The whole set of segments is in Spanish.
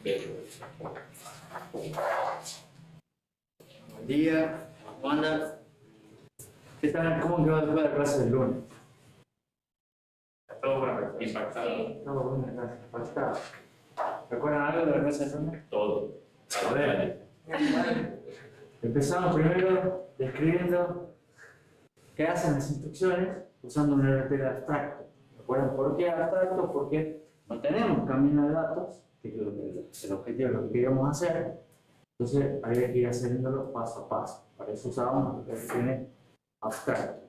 Buen día, ¿cómo andan? ¿Qué tal? ¿Cómo quedó después de la clase del lunes? Todo bueno, impactado. No, bueno, gracias. Impactado. ¿Recuerdan algo de la clase del lunes? Todo. A ver. Empezamos primero describiendo qué hacen las instrucciones usando un RTL abstracto. ¿Recuerdan por qué abstracto? Porque no tenemos camino de datos, que es el objetivo de lo que queríamos hacer. Entonces había que ir haciéndolo paso a paso. Para eso usábamos el RTL abstracto.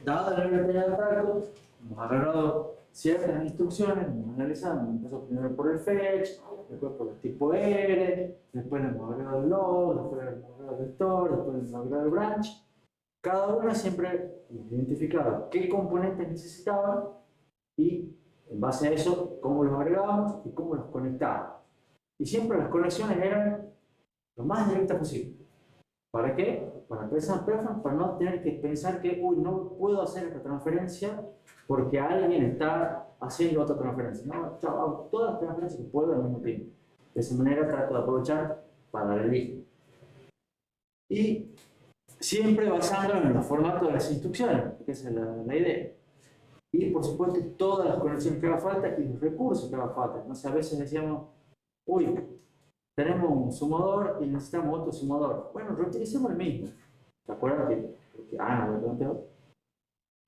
Dado el RTL abstracto, hemos agarrado ciertas instrucciones, hemos analizado, hemos empezado primero por el fetch, después por el tipo R, después le hemos agregado el load, después le hemos agregado el store, después le hemos agregado el branch. Cada una siempre hemos identificado qué componentes necesitaban y en base a eso cómo los agregábamos y cómo los conectábamos. Y siempre las conexiones eran lo más directas posible. ¿Para qué? Para no tener que pensar que, uy, no puedo hacer esta transferencia porque alguien está haciendo otra transferencia. No, yo hago todas las transferencias que puedo al mismo tiempo. De esa manera trato de aprovechar para el mismo. Y siempre basándonos en los formatos de las instrucciones, que esa es la idea. Y por supuesto todas las conexiones que haga falta y los recursos que haga falta. Entonces a veces decíamos, uy, tenemos un sumador y necesitamos otro sumador. Bueno, reutilicemos el mismo. ¿Te acuerdas que Ana me planteó?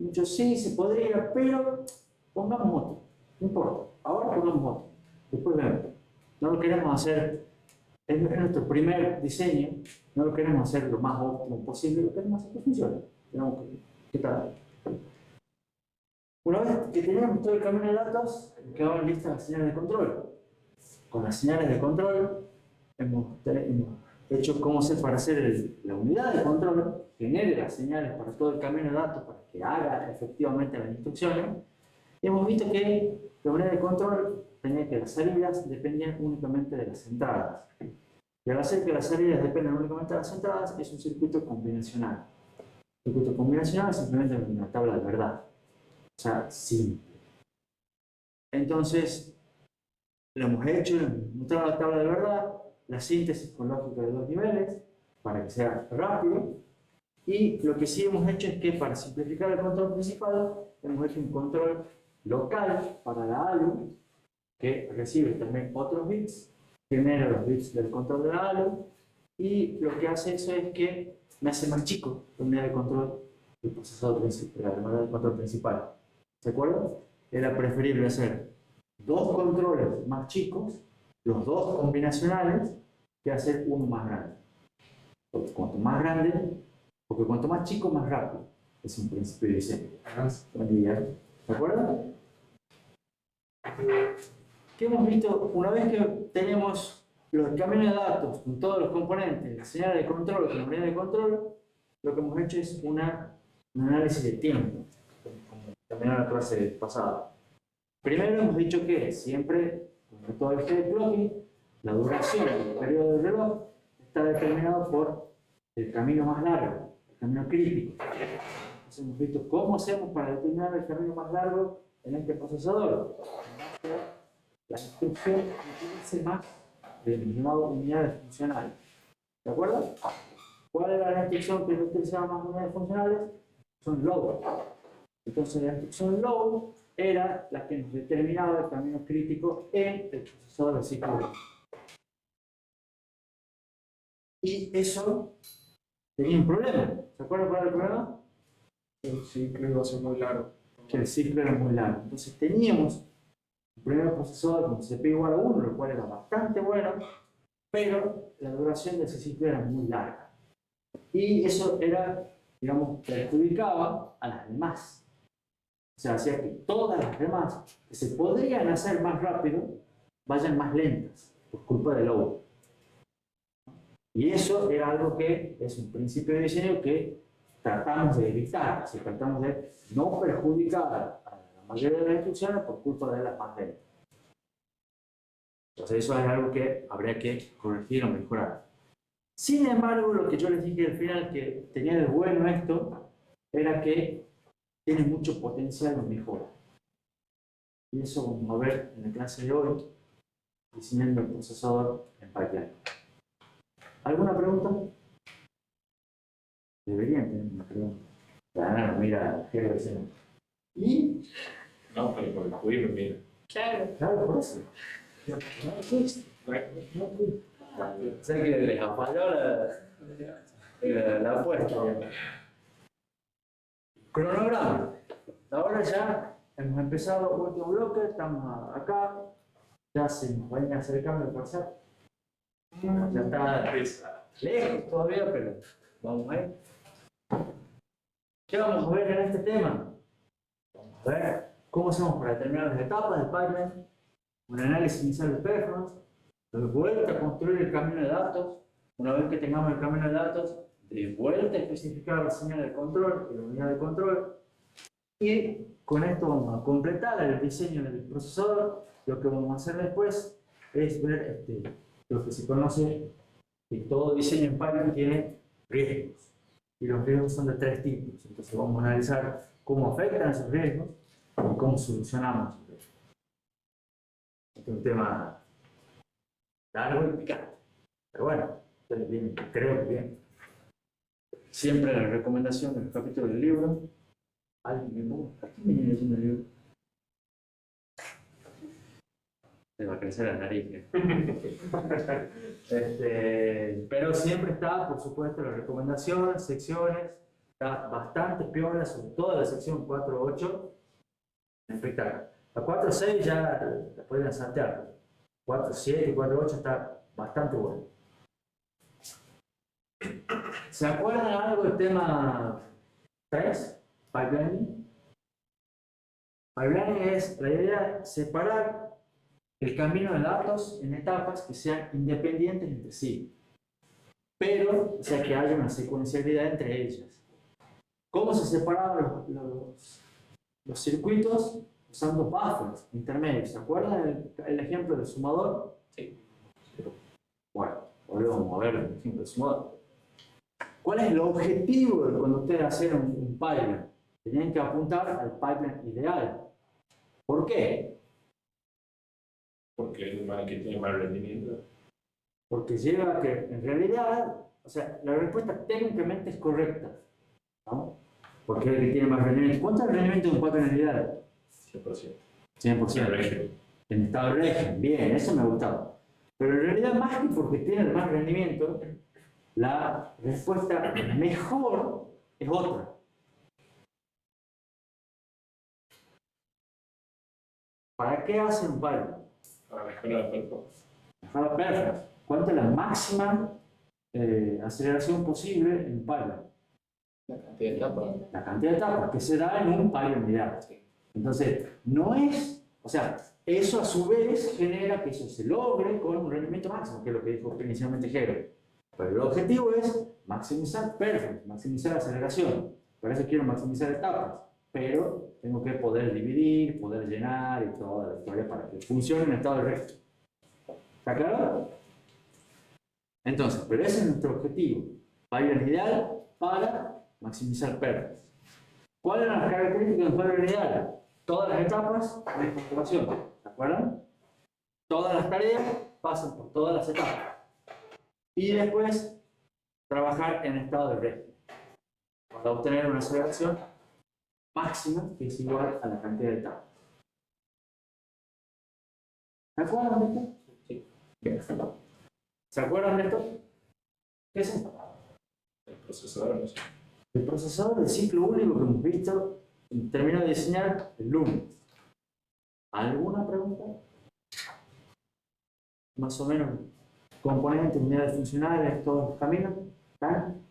Muchos sí, se podría, pero pongamos otro. No importa. Ahora pongamos otro. Después vemos. No lo queremos hacer, es nuestro primer diseño, no lo queremos hacer lo más óptimo posible, lo queremos hacer que funcione. ¿Qué tal? Una vez que teníamos todo el camino de datos, quedaban listas las señales de control. Con las señales de control hemos hecho cómo hacer para hacer la unidad de control, genere las señales para todo el camino de datos, para que haga efectivamente las instrucciones. Y hemos visto que la unidad de control tenía que las salidas dependían únicamente de las entradas. Y al hacer que las salidas dependen únicamente de las entradas, es un circuito combinacional. El circuito combinacional es simplemente una tabla de verdad. O sea, simple. Entonces, lo hemos hecho, hemos mostrado la tabla de verdad, la síntesis con lógica de dos niveles, para que sea rápido. Y lo que sí hemos hecho es que para simplificar el control principal, hemos hecho un control local para la ALU, que recibe también otros bits, genera los bits del control de la ALU, y lo que hace eso es que me hace más chico la unidad de control del procesador principal, la unidad de control principal. ¿Se acuerdan? Era preferible hacer dos controles más chicos, los dos combinacionales, que hacer uno más grande. Porque cuanto más grande, porque cuanto más chico, más rápido. Es un principio de diseño. ¿De acuerdo? ¿Qué hemos visto? Una vez que tenemos los caminos de datos con todos los componentes, la señal de control, la unidad de control, lo que hemos hecho es un análisis de tiempo, como terminó la clase pasada. Primero hemos dicho que siempre, con todo el de clocking, la duración del periodo del reloj está determinado por el camino más largo, el camino crítico. Entonces hemos visto cómo hacemos para determinar el camino más largo en este procesador. La instrucción utiliza más del llamado unidades funcionales. ¿De acuerdo? ¿Cuál era la instrucción que utilizaba más unidades funcionales? Son load. Entonces la instrucción load era la que nos determinaba el camino crítico en el procesador del ciclo. Y eso tenía un problema. ¿Se acuerdan cuál era el problema? El ciclo iba a ser muy largo. Que el ciclo era muy largo. Entonces teníamos un primer procesador con CPU igual a 1, lo cual era bastante bueno, pero la duración de ese ciclo era muy larga. Y eso era, digamos, perjudicaba a las demás. O sea, hacía que todas las demás que se podrían hacer más rápido vayan más lentas por culpa del load. Y eso era algo que es un principio de diseño que tratamos de evitar, si tratamos de no perjudicar a la mayoría de las instrucciones por culpa de las más lentas. Entonces eso es algo que habría que corregir o mejorar. Sin embargo, lo que yo les dije al final que tenía de bueno esto era que tiene mucho potencial de mejora. Y eso vamos a ver en la clase de hoy. diseñando el procesador en Python. ¿Alguna pregunta? Deberían tener una pregunta. No, mira, ¿qué le decimos? ¿Y? No, pero por el juicio, mira. Claro, por eso. Sé que les falló la apuesta. Cronograma. Ahora ya hemos empezado el último bloque, estamos acá. Ya se nos vayan acercando el WhatsApp. Ya está lejos todavía, pero vamos a ver. ¿Qué vamos a ver en este tema? Vamos a ver cómo hacemos para determinar las etapas del pipeline, un análisis inicial de performance, de vuelta a construir el camino de datos. Una vez que tengamos el camino de datos, de vuelta a especificar la señal de control y la unidad de control. Y con esto vamos a completar el diseño del procesador. Lo que vamos a hacer después es ver lo que se conoce que todo diseño en Python tiene riesgos. Y los riesgos son de tres tipos. Entonces vamos a analizar cómo afectan esos riesgos y cómo solucionamos esos riesgos. Este es un tema largo y picante. Pero bueno, bien, creo que bien. Siempre la recomendación del capítulo del libro. ¿Alguien me gusta? ¿Quién viene leyendo el libro? Se va a crecer la nariz. Pero siempre está, por supuesto, la recomendación, secciones. Está bastante piola, sobre todo la sección 4.8. Espectacular. La 4.6 ya la pueden saltear. 4.7 y 4.8 está bastante bueno. ¿Se acuerdan algo del tema 3? Pipelining. Pipelining es la idea de separar el camino de datos en etapas que sean independientes entre sí, pero o sea que haya una secuencialidad entre ellas. ¿Cómo se separaban los circuitos? Usando buffers intermedios. ¿Se acuerdan el ejemplo del sumador? Sí. Bueno, volvemos a ver el ejemplo del sumador. ¿Cuál es el objetivo de cuando ustedes hacen un pipeline? Tenían que apuntar al pipeline ideal. ¿Por qué? Porque es el que tiene más rendimiento. Porque lleva a que, en realidad, o sea, la respuesta técnicamente es correcta, ¿no? Porque es el que tiene más rendimiento. ¿Cuánto es el rendimiento de un pipeline ideal? 100%. 100%. En estado de régimen, bien, eso me ha gustado. Pero en realidad, más que porque tiene el más rendimiento, la respuesta mejor es otra. ¿Para qué hacen un pipeline? Para mejorar la performance. Mejorar la performance. ¿Cuánto es la máxima aceleración posible en un pipeline? La cantidad de etapas. La cantidad de etapas que se da en un pipeline ideal. Entonces, no es, o sea, eso a su vez genera que eso se logre con un rendimiento máximo, que es lo que dijo inicialmente Hegel. Pero el objetivo es maximizar performance, maximizar aceleración. Por eso quiero maximizar etapas. Pero tengo que poder dividir, poder llenar y toda la historia para que funcione en estado de régimen. ¿Está claro? Entonces, pero ese es nuestro objetivo. Pipeline ideal para maximizar performance. ¿Cuáles eran las características del pipeline ideal? Todas las etapas de conjugación. ¿Se acuerdan? Todas las tareas pasan por todas las etapas. Y después trabajar en estado de régimen para obtener una aceleración máxima que es igual a la cantidad de etapas. ¿Se acuerdan de esto? Sí. Bien. ¿Se acuerdan de esto? ¿Qué es esto? El procesador, no sé. El procesador del ciclo único que hemos visto terminó de diseñar el Lumen. ¿Alguna pregunta? Más o menos componentes, unidades funcionales, todos los caminos. ¿Están?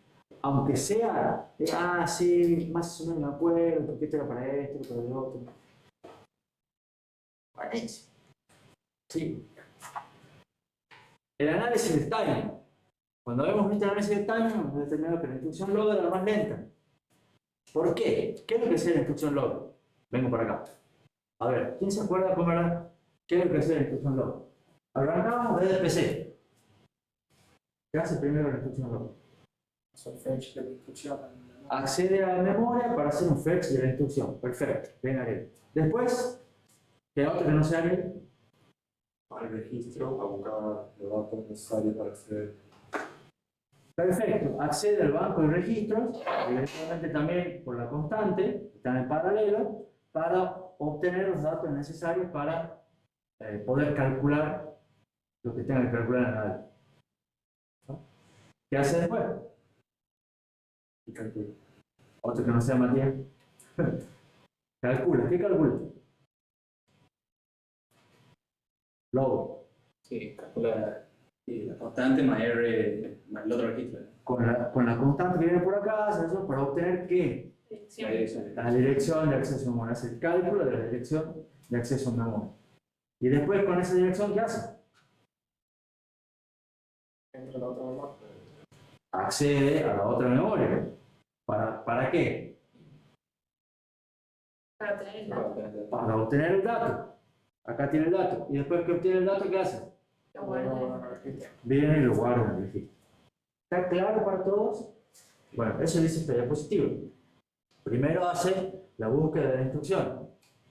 Aunque sea, sí, más o menos me acuerdo, porque esto era para esto, para el otro. Buenísimo. Sí. El análisis del timing. Cuando hemos visto el análisis del timing, hemos determinado que la instrucción log era la más lenta. ¿Por qué? ¿Qué es lo que hacía la instrucción log? Vengo para acá. A ver, ¿quién se acuerda cómo era? ¿Qué es lo que hacía la instrucción log? Arrancamos desde el PC. ¿Qué hace primero la instrucción log? Son fetch de la instrucción. Accede a la memoria para hacer un fetch de la instrucción. Perfecto. Bien, Ariel. Después, ¿qué otro que no sea Ariel? al registro a buscar los datos necesarios para acceder. Perfecto, accede al banco de registros, eventualmente también por la constante, están en paralelo, para obtener los datos necesarios para poder calcular lo que tenga que calcular en la área. ¿No? ¿Qué hace después? Y calcula. Otro que no sea Matías. Calcula, ¿qué calcula? Logo. Sí, calcula la constante más R más el otro registro. Con la constante que viene por acá, hace eso para obtener ¿qué? La dirección. La dirección de acceso a memoria. Hace el cálculo de la dirección de acceso a memoria. Y después con esa dirección, ¿qué hace? Entra la otra memoria. Accede a la otra memoria. ¿Para qué? Para obtener el dato. Para obtener el dato. Acá tiene el dato. Y después que obtiene el dato, ¿qué hace? Lo guarda. Bueno, el registro. Viene y lo guarda en el registro. ¿Está claro para todos? Bueno, eso dice esta diapositiva. Primero hace la búsqueda de la instrucción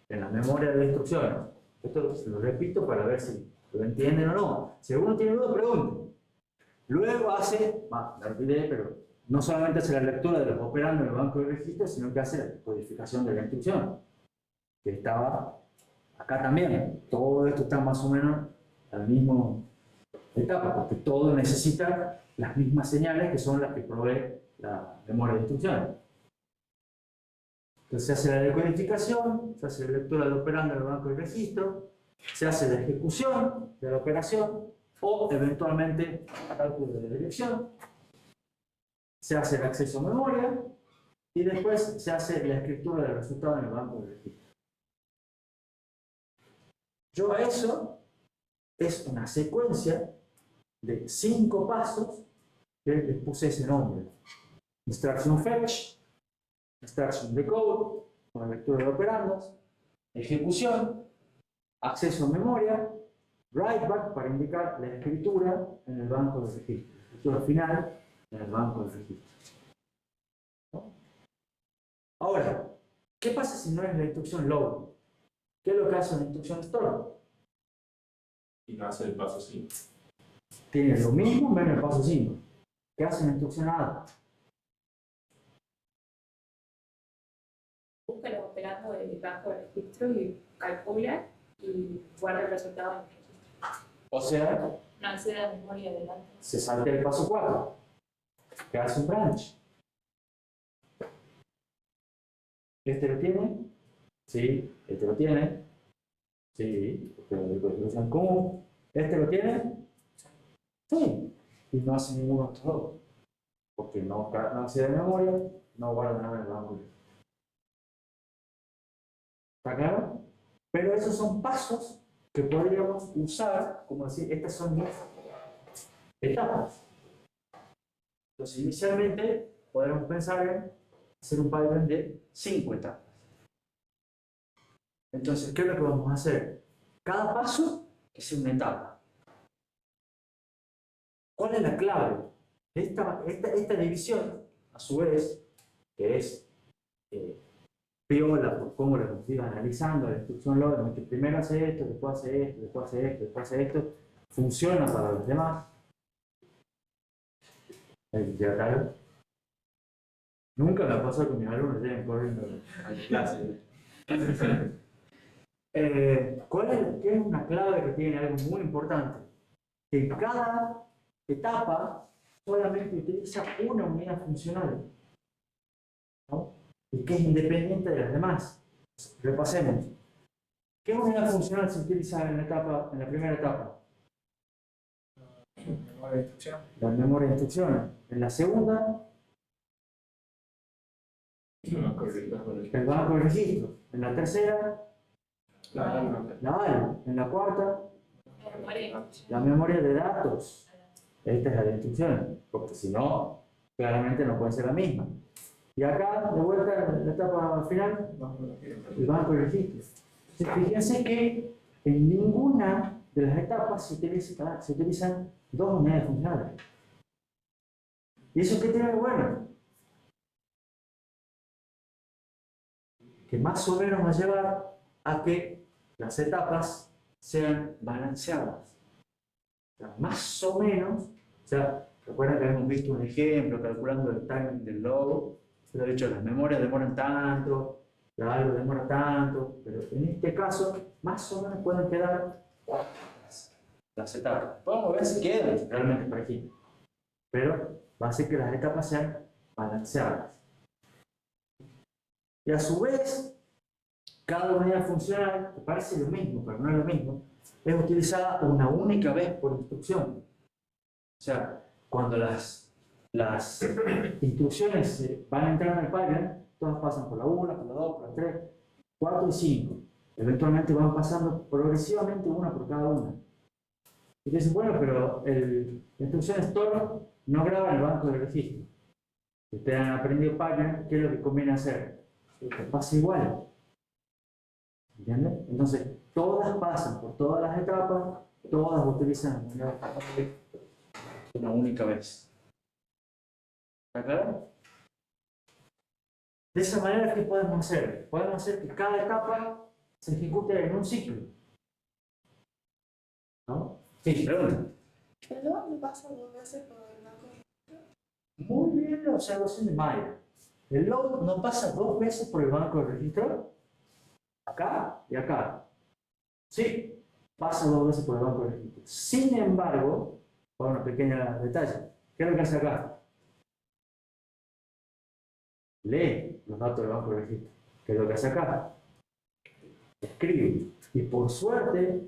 en la memoria de instrucciones. Esto lo repito para ver si lo entienden o no. Si alguno tiene duda, pregunte. Luego hace, me olvidé, pero no solamente hace la lectura de los operandos en el banco de registros, sino que hace la codificación de la instrucción, que estaba acá también. Todo esto está más o menos al mismo etapa, porque todo necesita las mismas señales que son las que provee la memoria de instrucciones. Entonces se hace la decodificación, se hace la lectura del operando en el banco de registro, se hace la ejecución de la operación o eventualmente cálculo de la dirección, se hace el acceso a memoria y después se hace la escritura del resultado en el banco de registro. Yo a eso es una secuencia de 5 pasos que les puse ese nombre. Instruction fetch, instruction decode, con la lectura de operandos, ejecución, acceso a memoria, write back para indicar la escritura en el banco de registro, la escritura final en el banco de registro. ¿No? Ahora, ¿qué pasa si no es la instrucción load? ¿Qué es lo que hace la instrucción store? Y no hace el paso 5. Tiene lo mismo menos el paso 5. ¿Qué hace la instrucción add? Busca los operandos del banco de registro y calcula y guarda el resultado en el registro. O sea, No accede a la memoria adelante. se salta el paso 4. ¿Qué hace un branch? ¿Este lo tiene? Sí. ¿Este lo tiene? Sí. Porque lo distribución común. ¿Este lo tiene? Sí. Y no hace ninguno de estos dos. Porque no accede a memoria, no guarda nada en el banco. ¿Está claro? Pero esos son pasos que podríamos usar, como decir, estas son mis etapas. Entonces, inicialmente, podemos pensar en hacer un pipeline de 5 etapas. Entonces, ¿qué es lo que vamos a hacer? Cada paso que sea una etapa. ¿Cuál es la clave? Esta división, a su vez, que es piola por cómo lo iba analizando la instrucción load, que primero hace esto, después hace esto, después hace esto, después hace esto, funciona para los demás. ¿Claro? Nunca me ha pasado que mis alumnos lleguen corriendo a la clase. ¿Qué es una clave que tiene algo muy importante? Que en cada etapa solamente utiliza una unidad funcional, ¿no? Y que es independiente de las demás. Repasemos. ¿Qué unidad funcional se utiliza en la primera etapa? Memoria de instrucción. La memoria de instrucciones. En la segunda, el banco de registro. En la tercera, la AL. En la cuarta, La memoria de instrucción. la memoria de datos. Esta es la de instrucciones, porque si no, claramente no puede ser la misma. Y acá, de vuelta en la etapa final, el banco de registro. Entonces, fíjense que en ninguna de las etapas se utilizan dos unidades funcionales. ¿Y eso qué tiene de bueno? Que más o menos va a llevar a que las etapas sean balanceadas. O sea, más o menos, o sea, recuerdan que hemos visto un ejemplo calculando el timing del load, pero de hecho las memorias demoran tanto, algo demora tanto, pero en este caso, más o menos pueden quedar las etapas. Podemos ver si quedan realmente por aquí, pero va a ser que las etapas sean balanceadas. Y a su vez, cada unidad funcional, que parece lo mismo, pero no es lo mismo, es utilizada una única vez por instrucción. O sea, cuando las instrucciones van a entrar en el pipeline, todas pasan por la 1, por la 2, por la 3, 4 y 5. Eventualmente van pasando progresivamente una por cada una. Y dicen, bueno, pero la instrucción store no graba en el banco de registro. Si ustedes han aprendido pipeline, ¿qué es lo que conviene hacer? Que pasa igual. ¿Entienden? Entonces, todas pasan por todas las etapas, todas utilizan una única vez. ¿Está claro? De esa manera, ¿qué podemos hacer? Podemos hacer que cada etapa se ejecute en un ciclo. ¿No? Sí, pregunta. ¿El load no pasa 2 veces por el banco de registro? Muy bien la observación de Maya. El load no pasa 2 veces por el banco de registro. Acá y acá. Sí, pasa 2 veces por el banco de registro. Sin embargo, para una pequeña detalle, ¿qué es lo que hace acá? Lee los datos del banco de registro. ¿Qué es lo que hace acá? Escribe. Y por suerte,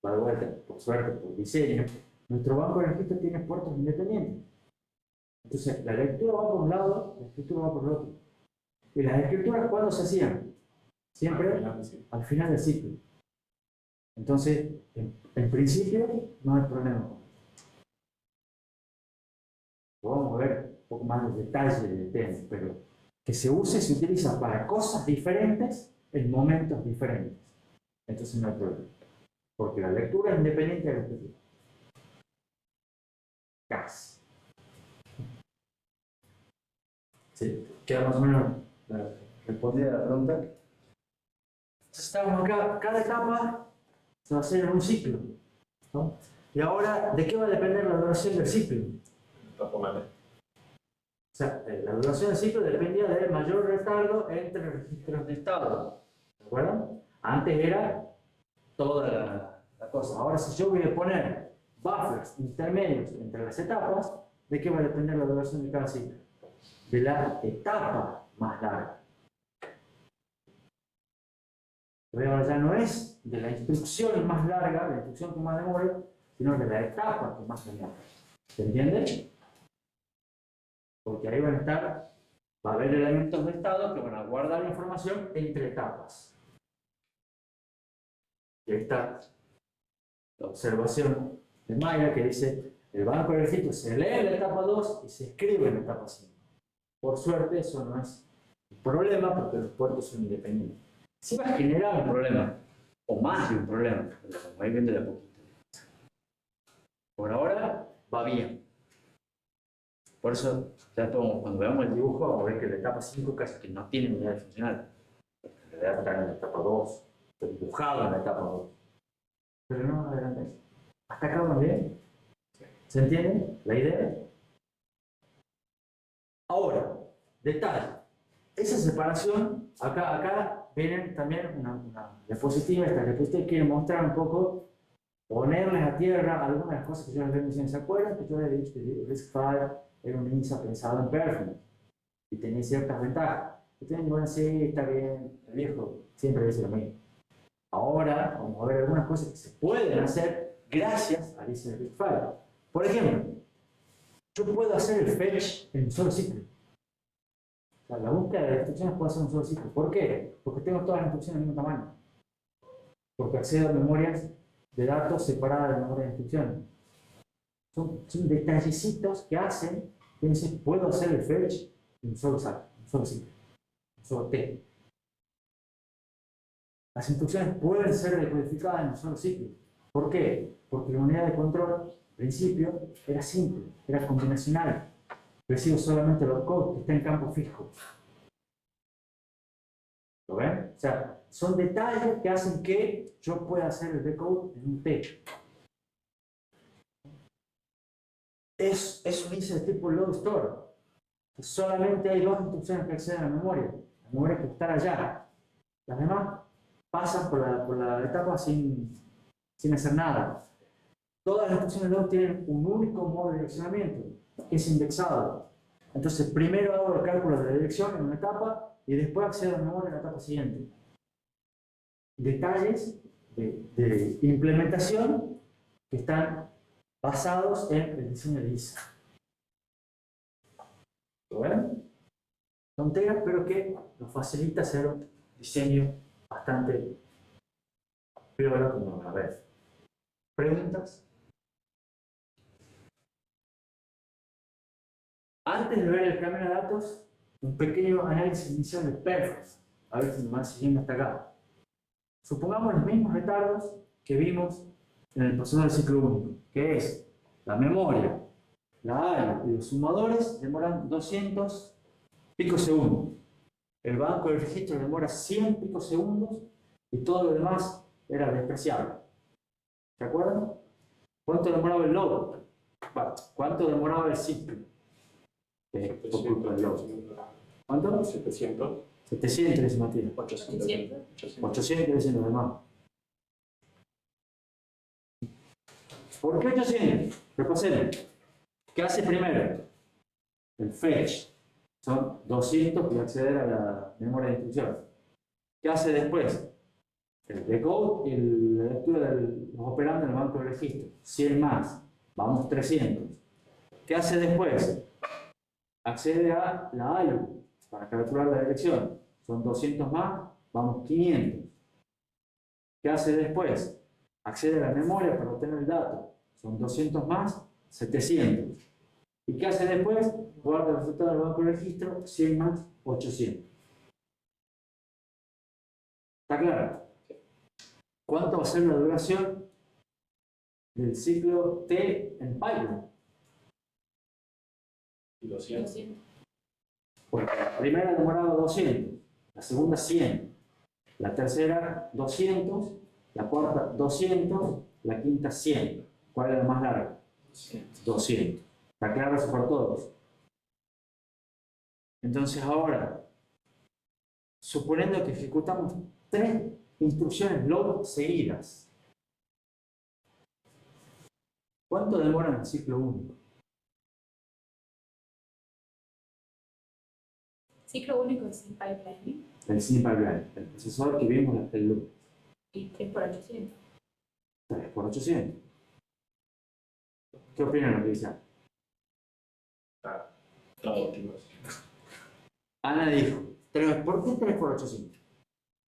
por suerte, por diseño, nuestro banco de registro tiene puertos independientes. Entonces, la lectura va por un lado, la escritura va por el otro. ¿Y las escrituras cuándo se hacían? Siempre al final del ciclo. Entonces, en principio, no hay problema. Vamos a ver un poco más de detalle del tema, pero que se utiliza para cosas diferentes en momentos diferentes. Entonces no hay problema. Porque la lectura es independiente de la escritura. Casi. ¿Sí? ¿Queda más o menos respondida la pregunta? Entonces estamos acá, cada etapa se va a hacer en un ciclo, ¿no? Y ahora, ¿de qué va a depender la duración del ciclo? O sea, la duración del ciclo dependía del mayor retardo entre registros de estado. ¿De acuerdo? Antes era toda la cosa. Ahora, si yo voy a poner buffers intermedios entre las etapas, ¿de qué va a depender la duración de cada ciclo? De la etapa más larga. Ahora ya no es de la instrucción más larga, la instrucción con más memoria, sino de la etapa con más memoria. ¿Se entiende? Porque ahí van a estar, va a haber elementos de estado que van a guardar la información entre etapas. Y ahí está la observación de Maya que dice, el banco de registro se lee en la etapa 2 y se escribe en la etapa 5. Por suerte eso no es un problema porque los puertos son independientes. Sí va a generar un problema, o más de un problema, pero lo vais viendo de a poquito. Por ahora va bien. Por eso, ya cuando veamos el dibujo, vamos a ver que la etapa 5 casi que no tiene unidad funcional. En realidad está en la etapa 2, está dibujado en la etapa 2. Pero no, adelante. ¿Hasta acá vamos bien? ¿Se entiende la idea? Ahora, detalle. Esa separación, acá vienen también una diapositiva, esta diapositiva quiere mostrar un poco, ponerles a tierra algunas de las cosas que yo les diciendo. ¿Se acuerdan que yo les he dicho que RISC-V era un INSA pensado en performance y tenía ciertas ventajas? Ustedes digan, sí, está bien, el viejo siempre dice lo mismo. Ahora vamos a ver algunas cosas que se pueden hacer gracias al INSA RISC-V. Por ejemplo, yo puedo hacer el fetch en un solo ciclo. O sea, la búsqueda de instrucciones puede ser un solo ciclo. ¿Por qué? Porque tengo todas las instrucciones del mismo tamaño. Porque accedo a memorias de datos separadas de memorias de instrucciones. Son detallecitos que hacen que dicen, puedo hacer el fetch en un solo ciclo, un solo T. Las instrucciones pueden ser decodificadas en un solo ciclo. ¿Por qué? Porque la unidad de control, al principio, era simple, era combinacional. Recibo solamente los codes que están en campo fijo. ¿Lo ven? O sea, son detalles que hacen que yo pueda hacer el decode en un T. Es un ISA de tipo load store. Solamente hay dos instrucciones que acceden a la memoria. La memoria que está allá. Las demás pasan por la etapa sin hacer nada. Todas las instrucciones load tienen un único modo de direccionamiento, que es indexado. Entonces, primero hago el cálculo de la dirección en una etapa y después accedo a la memoria en la etapa siguiente. Detalles de implementación que están basados en el diseño de ISA. ¿Lo ven? Tonteras, pero que nos facilita hacer un diseño bastante piola como van a ver. ¿Preguntas? Antes de ver el camino de datos, un pequeño análisis inicial de perfos. A ver si me van siguiendo hasta acá. Supongamos los mismos retardos que vimos en el proceso del ciclo único, que es la memoria, la AIO y los sumadores demoran 200 picosegundos. El banco del registro demora 100 picosegundos y todo lo demás era despreciable. ¿Se acuerdan? ¿Cuánto demoraba el load? ¿Cuánto demoraba el ciclo? Por culpa del load. ¿Cuánto? 700. 700, dice Matías. 800. 800 dicen los demás. ¿Por qué 800? Repasemos. ¿Qué hace primero? El fetch. Son 200 para acceder a la memoria de instrucción. ¿Qué hace después? El decode y la lectura de los operandos en el banco de registro. 100 más. Vamos 300. ¿Qué hace después? Accede a la IO para calcular la dirección. Son 200 más. Vamos 500. ¿Qué hace después? Accede a la memoria para obtener el dato. Son 200 más, 700. ¿Y qué hace después? Guarda el resultado del banco de registro, 100 más, 800. ¿Está claro? ¿Cuánto va a ser la duración del ciclo T en Python? 200. Porque la primera demoraba 200, la segunda 100, la tercera 200, la cuarta 200, la quinta 100. ¿Cuál es la más larga? 200. ¿Está claro eso para todos? Entonces ahora, suponiendo que ejecutamos 3 instrucciones load seguidas, ¿cuánto demora el ciclo único? Ciclo único es sin pipeline El simple pipeline, el procesador que vimos el loop. y 3 por 800. 3 por 800. ¿Qué opinan lo que dice? Está óptimo. Ana dijo, ¿por qué 3 por 800?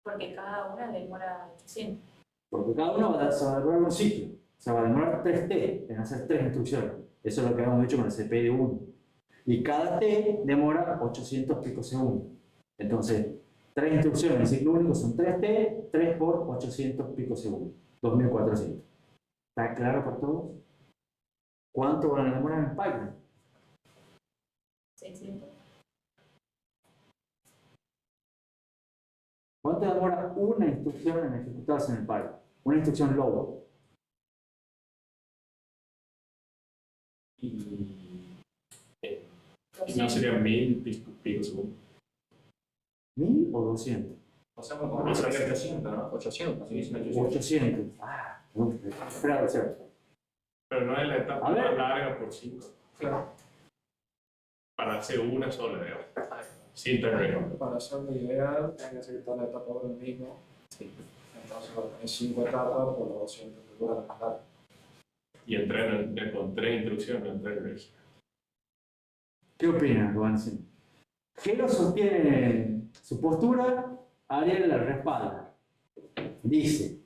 Porque cada una demora 800. Porque cada uno se va a demorar un ciclo. Se va a demorar 3T en hacer 3 instrucciones. Eso es lo que habíamos dicho con el CPU de 1. Y cada T demora 800 picosegundos. Entonces, 3 instrucciones en ciclo único son 3T, 3 por 800 picosegundos. 2400. ¿Está claro para todos? ¿Cuánto van a demorar en Python? 600. ¿Cuánto demora una instrucción en ejecutarse en el Python? Una instrucción load. Y no 200. serían 1000 picosegundos. ¿1000 o 200? O sea, como sería 800, ¿no? 800. Sí, son 800. 800. Ah, no, espera, cierto. Pero no es la etapa A ver. más larga por 5. Claro. Para hacer una sola, digamos. Sin tener. Para hacerlo ideal, tiene que ser toda la etapa ahora mismo. Entonces, lo tenés 5 etapas por los 200 que duran más largo. Y entrar con 3 instrucciones, entrar en registro. ¿Qué opinan, Juanse? Gelo sostiene su postura, Ariel la respalda. Dice,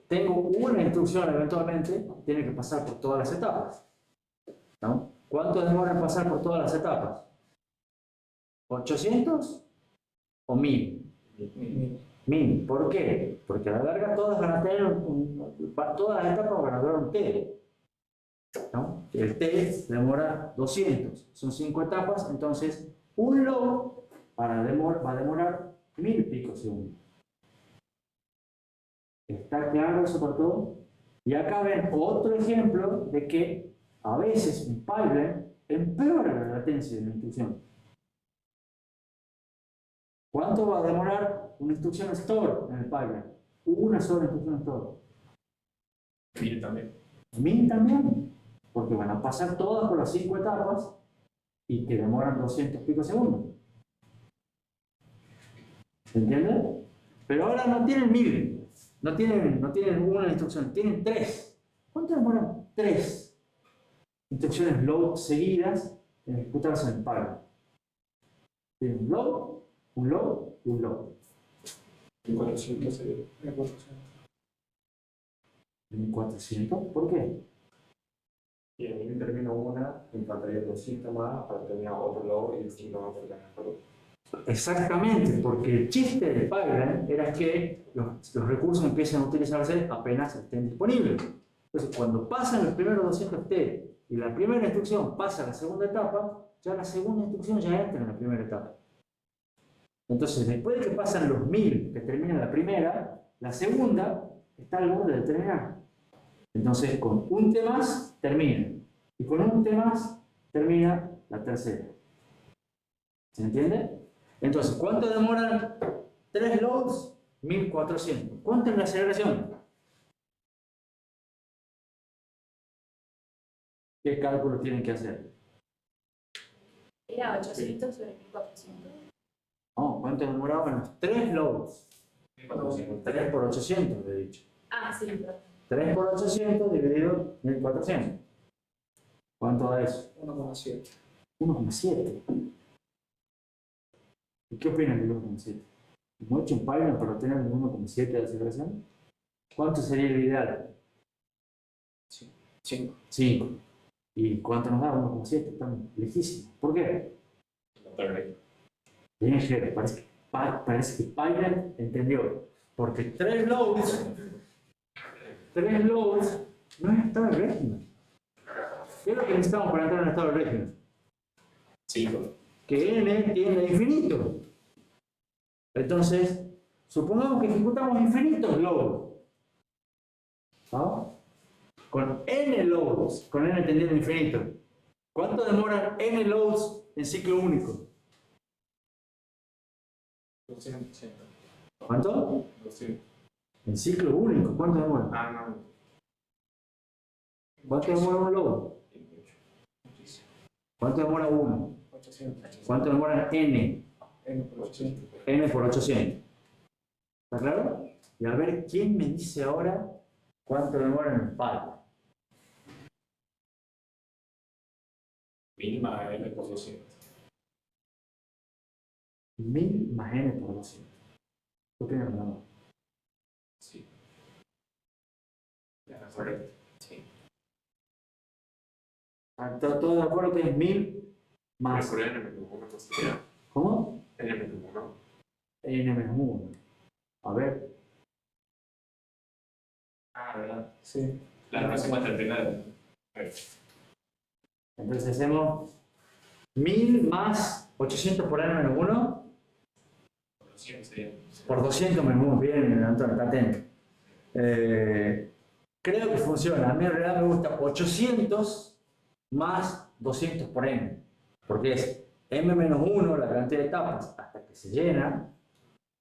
tengo una instrucción eventualmente, tiene que pasar por todas las etapas. ¿No? ¿Cuánto demora en pasar por todas las etapas? ¿800 o 1000? 1000. ¿Por qué? Porque a la larga todas van a tener todas las etapas van a durar un T. ¿No? El T demora 200, son 5 etapas, entonces un load va a demorar 1000 picosegundos. ¿Está claro eso para todos? Y acá ven otro ejemplo de que a veces un pipeline empeora la latencia de una instrucción. ¿Cuánto va a demorar una instrucción store en el pipeline? Una sola instrucción store. 1000 también. 1000 también, porque van a pasar todas por las 5 etapas y que demoran 200 picosegundos. ¿Se entiende? Pero ahora no tienen 1000, no tienen una instrucción, tienen 3. ¿Cuánto demoran 3 instrucciones load seguidas en ejecutarse en el pipeline? Tienen un load y un load. 1400 sería. 1400. 1400, ¿por qué? Y en mí termino una, me faltaría 200 más para terminar otro logo y después lo vamos a terminar otro. Exactamente, porque el chiste del pipeline era que los recursos empiecen a utilizarse apenas estén disponibles. Entonces, cuando pasan los primeros 200 T y la primera instrucción pasa a la segunda etapa, ya la segunda instrucción ya entra en la primera etapa. Entonces, después de que pasan los 1000 que terminan la primera, la segunda está al borde de terminar. Entonces, con un T más, termina. Y con un T más, termina la tercera. ¿Se entiende? Entonces, ¿cuánto demoran 3 loads? 1400. ¿Cuánto es la aceleración? ¿Qué cálculos tienen que hacer? Era 800 sobre 1400. No, ¿cuánto demoraban los 3 loads? 3 por 800, le he dicho. Ah, sí, perdón. 3 por 800 dividido 1400. ¿Cuánto da eso? 1,7. 1,7. ¿Y qué opinan del 1,7? ¿Mucho en Python para obtener el 1,7 de aceleración? ¿Cuánto sería el ideal? 5. 5. ¿Y cuánto nos da? 1,7. Estamos lejísimos. ¿Por qué? Bien, Jere, parece que Python entendió. Porque 3 loads no es estado de régimen. ¿Qué es lo que necesitamos para entrar en estado de régimen? 5. Que n tiende a infinito. Entonces, supongamos que ejecutamos infinitos loads. ¿Ah? Con n loads, con n tendiendo a infinito. ¿Cuánto demoran n loads en ciclo único? 200. ¿Cuánto? 200. En ciclo único, ¿cuánto demora? Ah, no. ¿Cuánto demora un load? ¿Cuánto demora uno? 800. ¿Cuánto demora n? N por 800. N por 800. ¿Está claro? Y a ver, ¿quién me dice ahora cuánto demora en el pipeline? 1000 más N por 200. 1000 más n por 200. ¿Qué opinas, Fernando? Sí. Ya, correcto. Sí. ¿Todo de acuerdo que es 1000 más? Pero N menos 1 no sería. ¿Cómo? N menos 1. N menos 1. A ver. Ah, ¿verdad? Sí. Claro, no se cuenta el primer. Entonces hacemos 1000 más 800 por n menos 1 200 sería. por 200 menos 1. Bien, Antonio, está atento. Creo que funciona. A mí en realidad me gusta 800 más 200 por n. Porque es m menos 1 la cantidad de etapas hasta que se llena,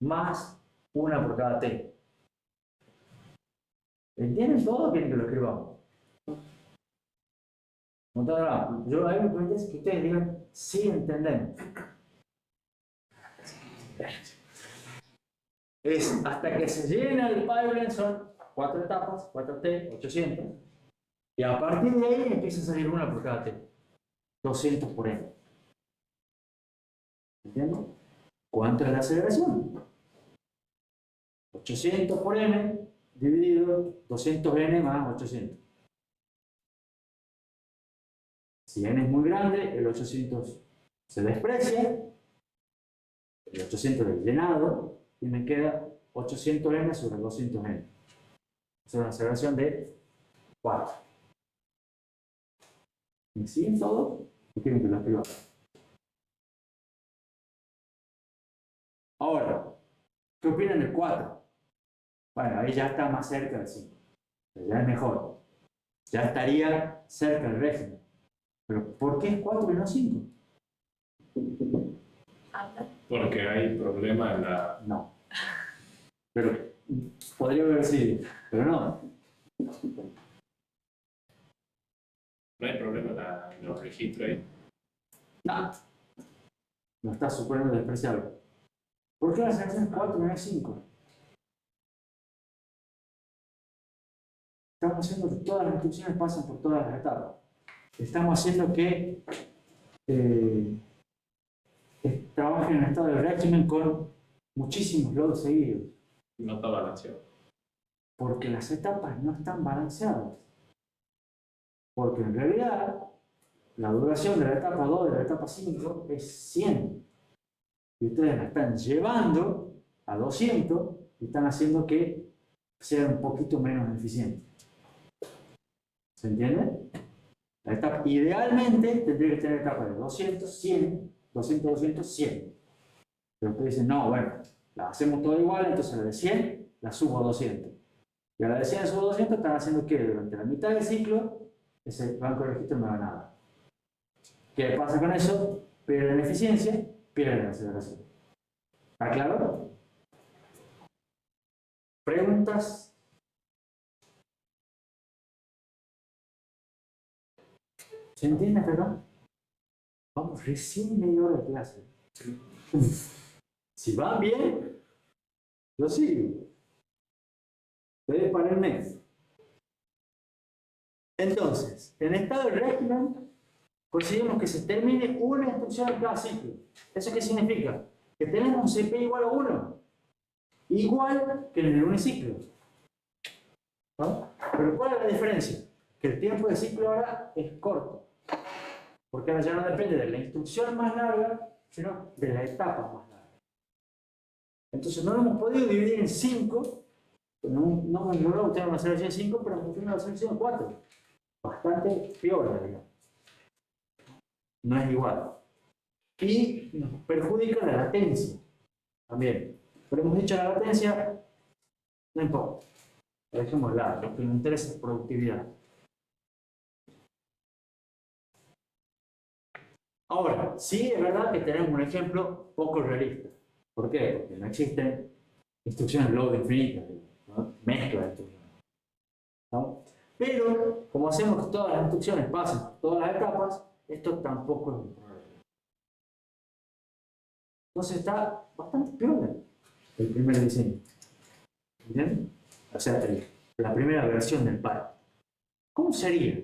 más una por cada t. ¿Entienden todo o quieren que lo escribamos? No tengo nada. Yo a mí me interesa que ustedes digan sí entendemos. Es hasta que se llena el pipeline, son 4 etapas, 4t, 800. Y a partir de ahí empieza a salir una por cada t. 200 por n. ¿Entienden? ¿Cuánto es la aceleración? 800 por n dividido 200n más 800. Si n es muy grande, el 800 se desprecia, el 800 es llenado, y me queda 800n sobre 200n. Es una aceleración de 4. ¿Me siguen todos? ¿O quieren que lo escriba? Ahora, ¿Qué opinan del 4? Bueno, ahí ya está más cerca del 5. Ya es mejor. Ya estaría cerca del régimen. Pero ¿por qué es 4 y no 5? Anda. Porque hay problema en la. No. Pero podría haber sido, pero no. No hay problema en los registros ahí. No. No está suponiendo despreciable. ¿Por qué la selección es 4 y no es 5? Estamos haciendo que todas las instrucciones pasen por todas las etapas. Estamos haciendo que trabajen en estado de régimen con muchísimos logs seguidos. No está balanceado. Porque las etapas no están balanceadas. Porque en realidad la duración de la etapa 2 y de la etapa 5 es 100. Y ustedes la están llevando a 200 y están haciendo que sea un poquito menos eficiente. ¿Se entiende? La etapa, idealmente tendría que tener etapa de 200, 100, 200, 200, 100. Pero ustedes dicen, no, bueno, la hacemos toda igual, entonces la de 100 la subo a 200. Y a la de 100 la subo a 200, están haciendo que durante la mitad del ciclo ese banco de registro no haga nada. ¿Qué pasa con eso? Pierden eficiencia, pierden aceleración. ¿Está claro? ¿Preguntas? ¿Se entiende hasta acá? Vamos, recién media hora de clase. Si van bien, yo sigo. Ustedes para el mes. Entonces, en estado de régimen, conseguimos que se termine una instrucción en cada ciclo. ¿Eso qué significa? Que tenemos un CP igual a 1. Igual que en el uniciclo. ¿No? Pero ¿cuál es la diferencia? Que el tiempo de ciclo ahora es corto. Porque ahora ya no depende de la instrucción más larga, sino de la etapa más larga. Entonces no lo hemos podido dividir en 5. No hemos logrado tener una selección de 5, pero hemos tenido una selección de 4. Bastante piola, digamos. No es igual. Y nos perjudica la latencia también. Pero hemos dicho la latencia, no importa. La dejémosla, lo que nos interesa es productividad. Ahora, sí es verdad que tenemos un ejemplo poco realista. ¿Por qué? Porque no existen instrucciones log infinitas, ¿no? Mezcla de instrucciones, ¿no? Pero, como hacemos que todas las instrucciones pasen por todas las etapas, esto tampoco es un problema. Entonces está bastante piola el primer diseño. ¿Entienden? O sea, la primera versión del par. ¿Cómo sería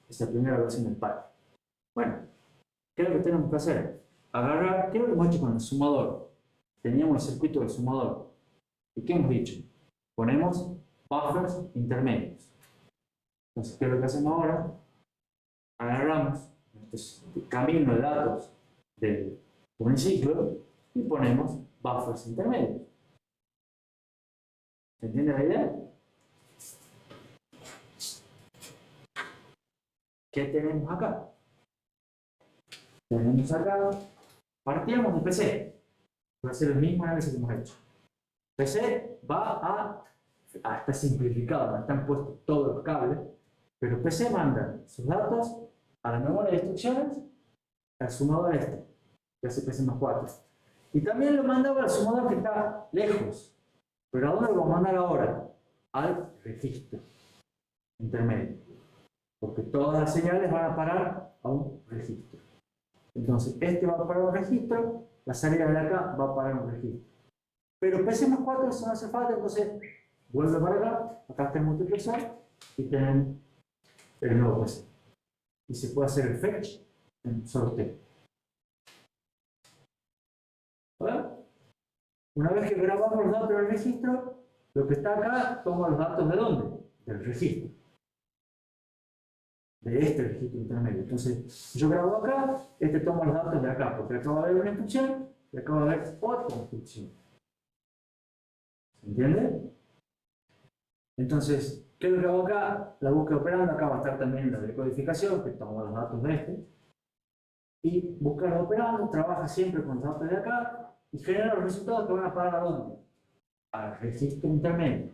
esa primera versión del par? Bueno, ¿qué es lo que tenemos que hacer? Agarrar, ¿qué es lo que hemos hecho con el sumador? Teníamos el circuito del sumador. ¿Y qué hemos dicho? Ponemos buffers intermedios. Entonces, ¿qué es lo que hacemos ahora? Agarramos este camino de datos del uniciclo y ponemos buffers intermedios. ¿Se entiende la idea? ¿Qué tenemos acá? Tenemos acá, partíamos de PC. Va a ser el mismo análisis que hemos hecho. PC va está simplificado, no están puestos todos los cables, pero PC manda sus datos a la memoria de instrucciones, al sumador que hace PC más 4. Y también lo mandaba al sumador que está lejos. Pero ¿a dónde lo va a mandar ahora? Al registro intermedio. Porque todas las señales van a parar a un registro. Entonces, este va a parar a un registro, la salida de acá va a parar a un registro. Pero PC más 4 eso no hace falta, entonces vuelve para acá está el multiplexor y tienen el nuevo PC. Y se puede hacer el fetch en solo T. ¿Vale? Una vez que grabamos los datos del registro, lo que está acá toma los datos ¿de dónde? Del registro. De este registro intermedio. Entonces, yo grabo acá, este toma los datos de acá, porque acabo de ver una instrucción y acabo de ver otra instrucción. ¿Se entiende? Entonces, ¿qué es lo que hago acá? La búsqueda operando, acá va a estar también la decodificación, que toma los datos de este. Y buscar operando, trabaja siempre con los datos de acá y genera los resultados que van a parar a dónde? al registro intermedio.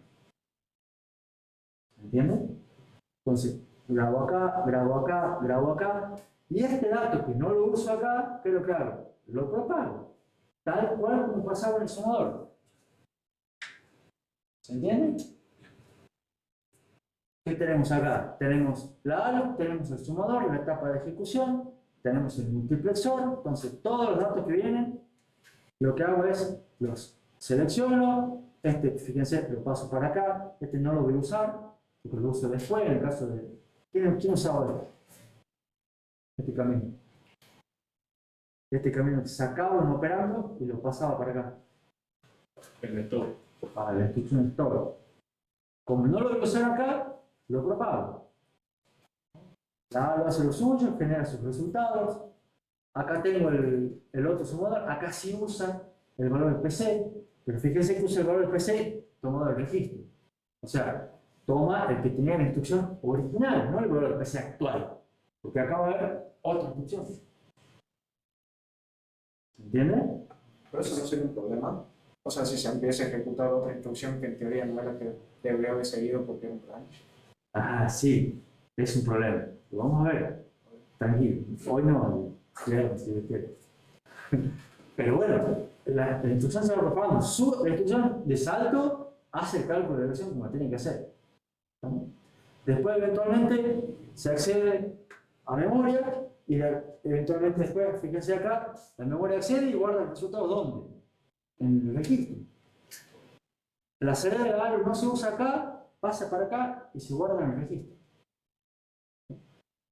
¿Entiendes? Entonces, grabo acá, grabo acá, grabo acá, y este dato que no lo uso acá, ¿qué es lo que hago? Lo propago, tal cual como pasaba en el sumador. ¿Se entiende? ¿Qué tenemos acá? Tenemos la ALU, tenemos el sumador, la etapa de ejecución, tenemos el multiplexor, entonces todos los datos que vienen, lo que hago es los selecciono, este, fíjense, lo paso para acá, este no lo voy a usar, porque lo uso después, en el caso de... ¿Quién usaba esto? Este camino. Este camino que sacaba un operando y lo pasaba para acá. El lector. Para la instrucción store. Como no lo voy a usar acá, lo propago. La ALU hace lo suyo, genera sus resultados. Acá tengo el otro sumador, acá sí usa el valor del PC, pero fíjense que usa el valor del PC tomado del registro. O sea, toma el que tenía la instrucción original, no el valor del PC actual. Porque acá va a haber otra instrucción. ¿Entienden? Pero eso no sería un problema. O sea, si se empieza a ejecutar otra instrucción que en teoría no era que debería haber seguido porque era un branch. Ah, sí, es un problema. Lo vamos a ver. Tranquilo. Hoy no, claro, si Dios quiere. Pero bueno, la instrucción se va propagando. La instrucción de salto hace el cálculo de regresión como tiene que hacer. ¿No? Después, eventualmente, se accede a memoria y eventualmente después, fíjense acá, la memoria accede y guarda el resultado ¿dónde? En el registro. La salida de la ALU no se usa acá, pasa para acá y se guarda en el registro.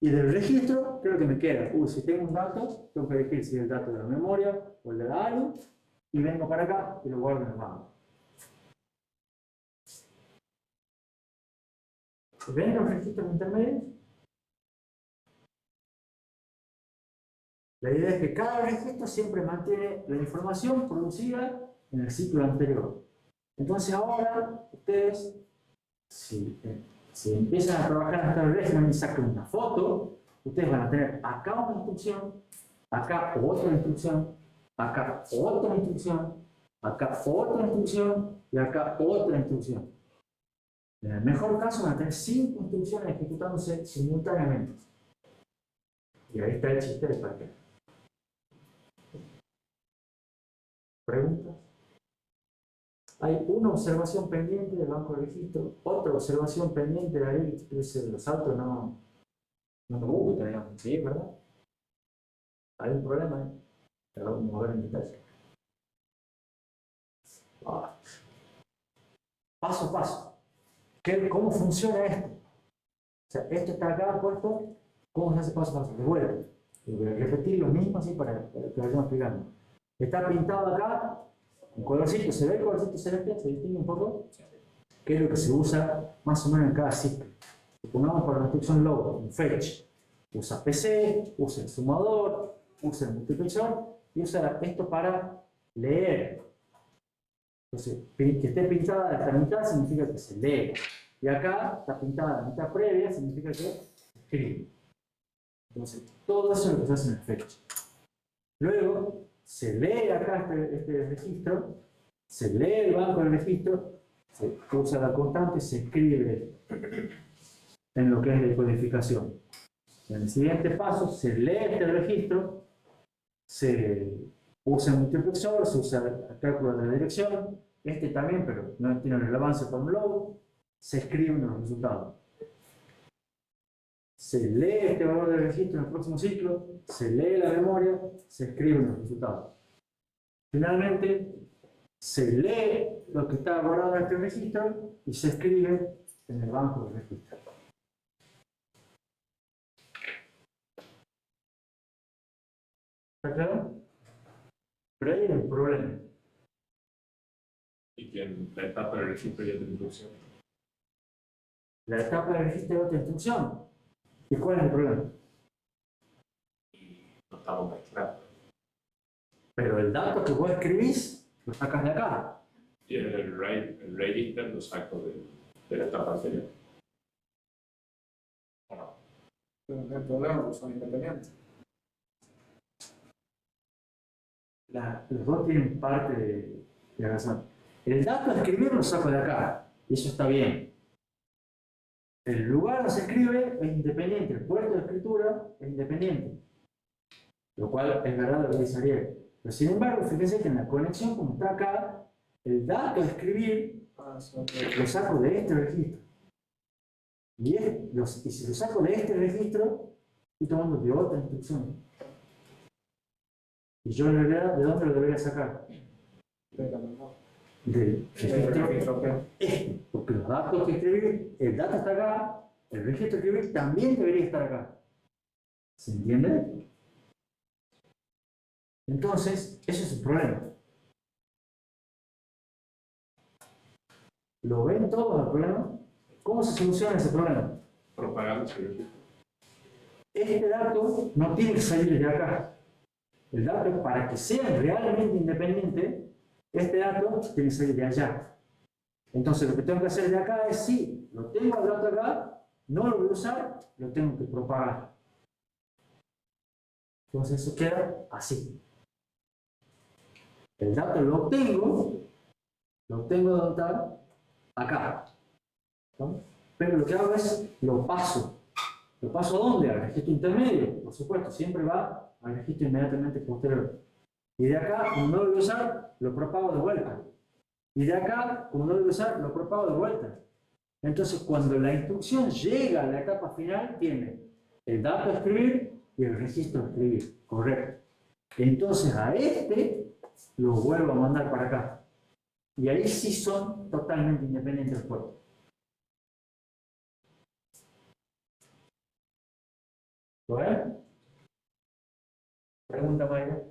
Y del registro, ¿qué es lo que me queda? Si tengo un dato, tengo que elegir si es el dato de la memoria o el de la ALU, y vengo para acá y lo guardo en el banco. ¿Ven los registros intermedios? La idea es que cada registro siempre mantiene la información producida en el ciclo anterior. Entonces ahora, ustedes, si empiezan a trabajar en esta regla y sacan una foto, ustedes van a tener acá una instrucción, acá otra instrucción, acá otra instrucción, acá otra instrucción y acá otra instrucción. En el mejor caso van a tener 5 instrucciones ejecutándose simultáneamente. Y ahí está el chiste de paquete. ¿Preguntas? Hay una observación pendiente del banco de registro, otra observación pendiente de la ley que dice los saltos no me gusta, digamos. Sí, ¿verdad? Hay un problema ahí. Pero vamos a ver en detalle. Paso a paso. ¿Cómo funciona esto? O sea, esto está acá puesto. ¿Cómo se hace paso a paso? De vuelta. Voy a repetir lo mismo así para que lo vayamos explicando. Está pintado acá, un colorcito, ¿se ve el colorcito celeste? ¿Se distingue un poco? ¿Qué es lo que se usa más o menos en cada ciclo? Supongamos para la instrucción logo, un fetch. Usa PC, usa el sumador, usa el multiplexor y usa esto para leer. Entonces, que esté pintada esta mitad significa que se lee. Y acá está pintada la mitad previa, significa que se escribe. Entonces, todo eso es lo que se hace en el fetch. Luego, se lee acá este registro, se lee el banco del registro, se usa la constante, se escribe en lo que es la codificación. En el siguiente paso, se lee este registro, se usa el multiplexor, se usa el cálculo de la dirección, este también, pero no tiene relevancia para un logo, se escriben los resultados. Se lee este valor del registro en el próximo ciclo, se lee la memoria, se escriben los resultados. Finalmente, se lee lo que está guardado en este registro y se escribe en el banco de registro. ¿Está claro? Pero ahí hay un problema. Y que en la etapa de registro y de instrucción. La etapa de registro es otra instrucción. ¿Y cuál es el problema? No estamos mezclando. Pero el dato que vos escribís, lo sacas de acá. Y el register lo saco de la etapa anterior. Bueno, Pero no hay problema, pues son independientes. Los dos tienen parte de razón. el dato a escribir lo saco de acá, y eso está bien. El lugar donde se escribe es independiente, el puerto de escritura es independiente, lo cual es verdad lo que dice Ariel. Pero sin embargo, fíjense que en la conexión, como está acá, el dato a escribir lo saco de este registro. Y si lo saco de este registro, estoy tomando de otra instrucción. Y yo en realidad, ¿de dónde lo debería sacar? Del registro este, porque los datos que escribir, el dato está acá, el registro que escribir también debería estar acá. ¿Se entiende? Entonces, eso es el problema. ¿Lo ven todos el problema? ¿Cómo se soluciona ese problema? Propagando ese registro. Este dato no tiene que salir de acá. El dato, para que sea realmente independiente, este dato tiene que salir de allá. Entonces, lo que tengo que hacer de acá es, sí, lo tengo el dato acá, no lo voy a usar, lo tengo que propagar. Entonces, eso queda así. El dato lo obtengo ¿dónde está? Acá. ¿No? Pero lo que hago es, lo paso. ¿Lo paso a dónde? Al registro intermedio. Por supuesto, siempre va al registro inmediatamente posterior. Y de acá, como no lo voy a usar, lo propago de vuelta. Y de acá, como no lo voy a usar, lo propago de vuelta. Entonces, cuando la instrucción llega a la etapa final, tiene el dato a escribir y el registro a escribir. Correcto. Entonces, a este lo vuelvo a mandar para acá. Y ahí sí son totalmente independientes del puerto. ¿Lo ven? Pregunta, María.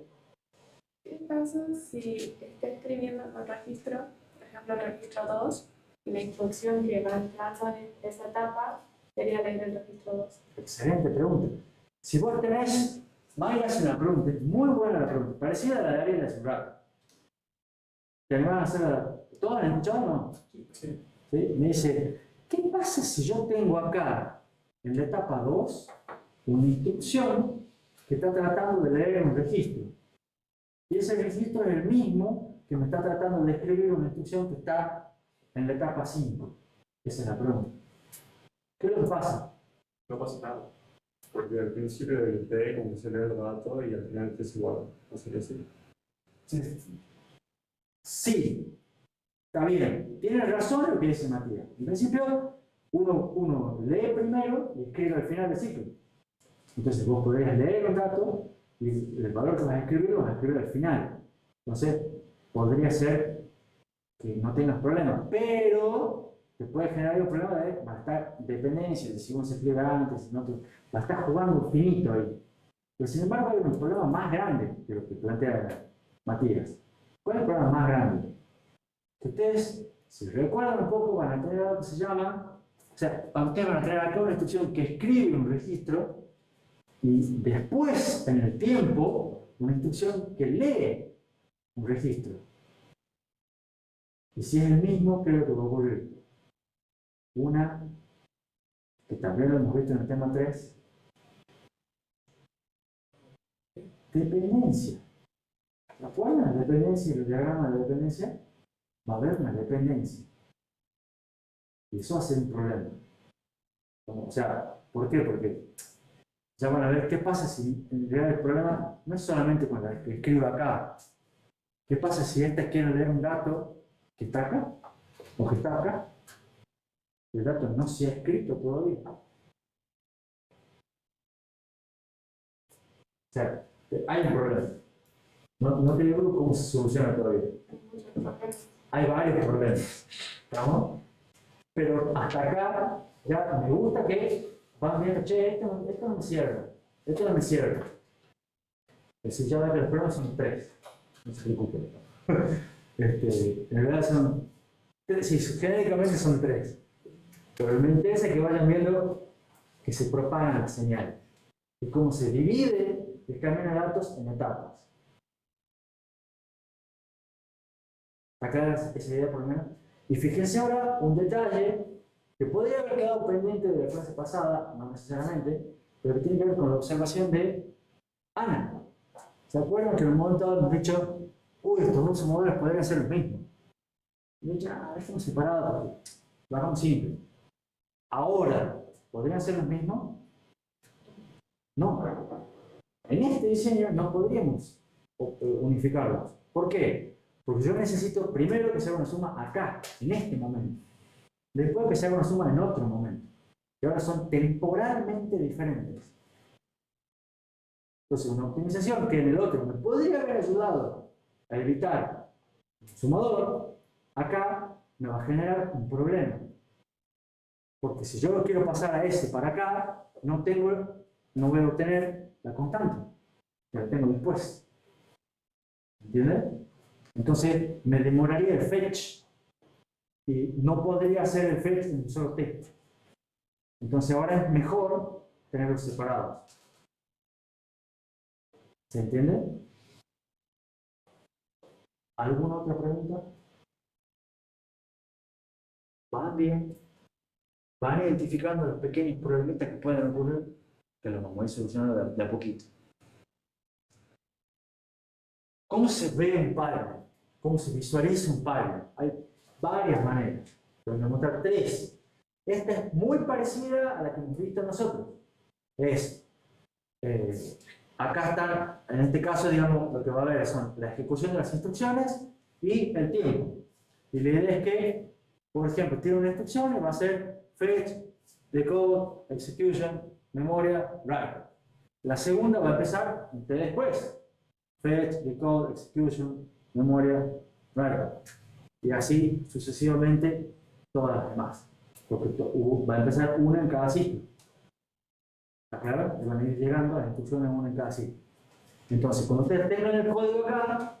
¿Qué pasa si está escribiendo en un registro, por ejemplo el registro 2, y la instrucción que va entrando en esa etapa sería leer el registro 2? Excelente pregunta. Si vos tenés, Mayra hace una pregunta, es muy buena la pregunta, parecida a la de Ariel de hace un rato. ¿Te animás a hacerla? ¿Todos han escuchado o no? Sí. ¿Sí? Me dice, ¿qué pasa si yo tengo acá, en la etapa 2, una instrucción que está tratando de leer un registro? Y ese registro es el mismo que me está tratando de escribir una instrucción que está en la etapa 5. Esa es la pregunta. ¿Qué es lo que pasa? No pasa nada. Porque al principio del T como se lee el dato y al final T es igual. ¿No sería así? Sí, está bien. Tiene razón lo que dice Matías. En principio, uno lee primero y escribe al final del ciclo. Entonces vos podrías leer los datos y el valor que vas a escribir lo vas a escribir al final. Entonces, podría ser que no tengas problemas, pero te puede generar un problema de bastar dependencia, de si uno se escribe antes, si no te, va a estar jugando finito ahí. Pero sin embargo, hay un problema más grande que lo que plantea Matías. ¿Cuál es el problema más grande? Que ustedes, si recuerdan un poco, van a tener algo que se llama, o sea, ustedes van a tener acá una instrucción que escribe un registro y después, en el tiempo, una instrucción que lee un registro. Y si es el mismo, ¿qué es lo que va a ocurrir? Una, que también lo hemos visto en el tema 3, dependencia. ¿Se acuerdan? La dependencia y el diagrama de dependencia, va a haber una dependencia. Y eso va a ser un problema. O sea, ¿por qué? Porque ya van a ver qué pasa si en realidad el problema no es solamente con la que escribo acá. ¿Qué pasa si esta quiere leer un dato que está acá o que está acá? El dato no se ha escrito todavía. O sea, hay un problema. No te digo cómo se soluciona todavía. Hay varios problemas. ¿Estamos? Pero hasta acá ya me gusta que van viendo, che, esto no me cierra. Esto no me cierra. Es decir, ya ven que los problemas son 3. No se preocupen. En realidad son, sí, genéricamente son 3. Pero me interesa que vayan viendo que se propagan las señales. Y cómo se divide el camino de datos en etapas. Acá esa idea por lo menos. Y fíjense ahora un detalle que podría haber quedado pendiente de la clase pasada, no necesariamente, pero que tiene que ver con la observación de Ana. ¿Se acuerdan que en un momento hemos dicho, uy, estos dos modelos podrían ser los mismos? Y ya, estamos separados, lo hagamos simple. Ahora, ¿podrían ser los mismos? No. En este diseño no podríamos unificarlos. ¿Por qué? Porque yo necesito primero que se haga una suma acá, en este momento. Después que se haga una suma en otro momento. Que ahora son temporalmente diferentes. Entonces, una optimización que en el otro me podría haber ayudado a evitar el sumador, acá me va a generar un problema. Porque si yo lo quiero pasar a ese para acá, no voy a obtener la constante. Ya la tengo después. ¿Entiendes? Entonces, me demoraría el fetch y no podría hacer el fetch en un solo texto. Entonces, ahora es mejor tenerlos separados. ¿Se entiende? ¿Alguna otra pregunta? ¿Van bien? ¿Van identificando los pequeños problemas que pueden ocurrir? Que los vamos a ir solucionando de a poquito. ¿Cómo se ve un pipeline? ¿Cómo se visualiza un pipeline? Hay varias maneras. Pero voy a mostrar tres. Esta es muy parecida a la que hemos visto nosotros. Acá están, en este caso, digamos, lo que va a haber son la ejecución de las instrucciones y el tiempo. Y la idea es que, por ejemplo, tiene una instrucción y va a ser fetch, decode, execution, memoria, write. La segunda va a empezar un T después. Fetch, decode, execution, memoria, write. Y así sucesivamente todas las demás. Porque va a empezar una en cada ciclo. ¿Está claro? Y van a ir llegando a las instrucciones una en cada ciclo. Entonces, cuando ustedes tengan el código acá,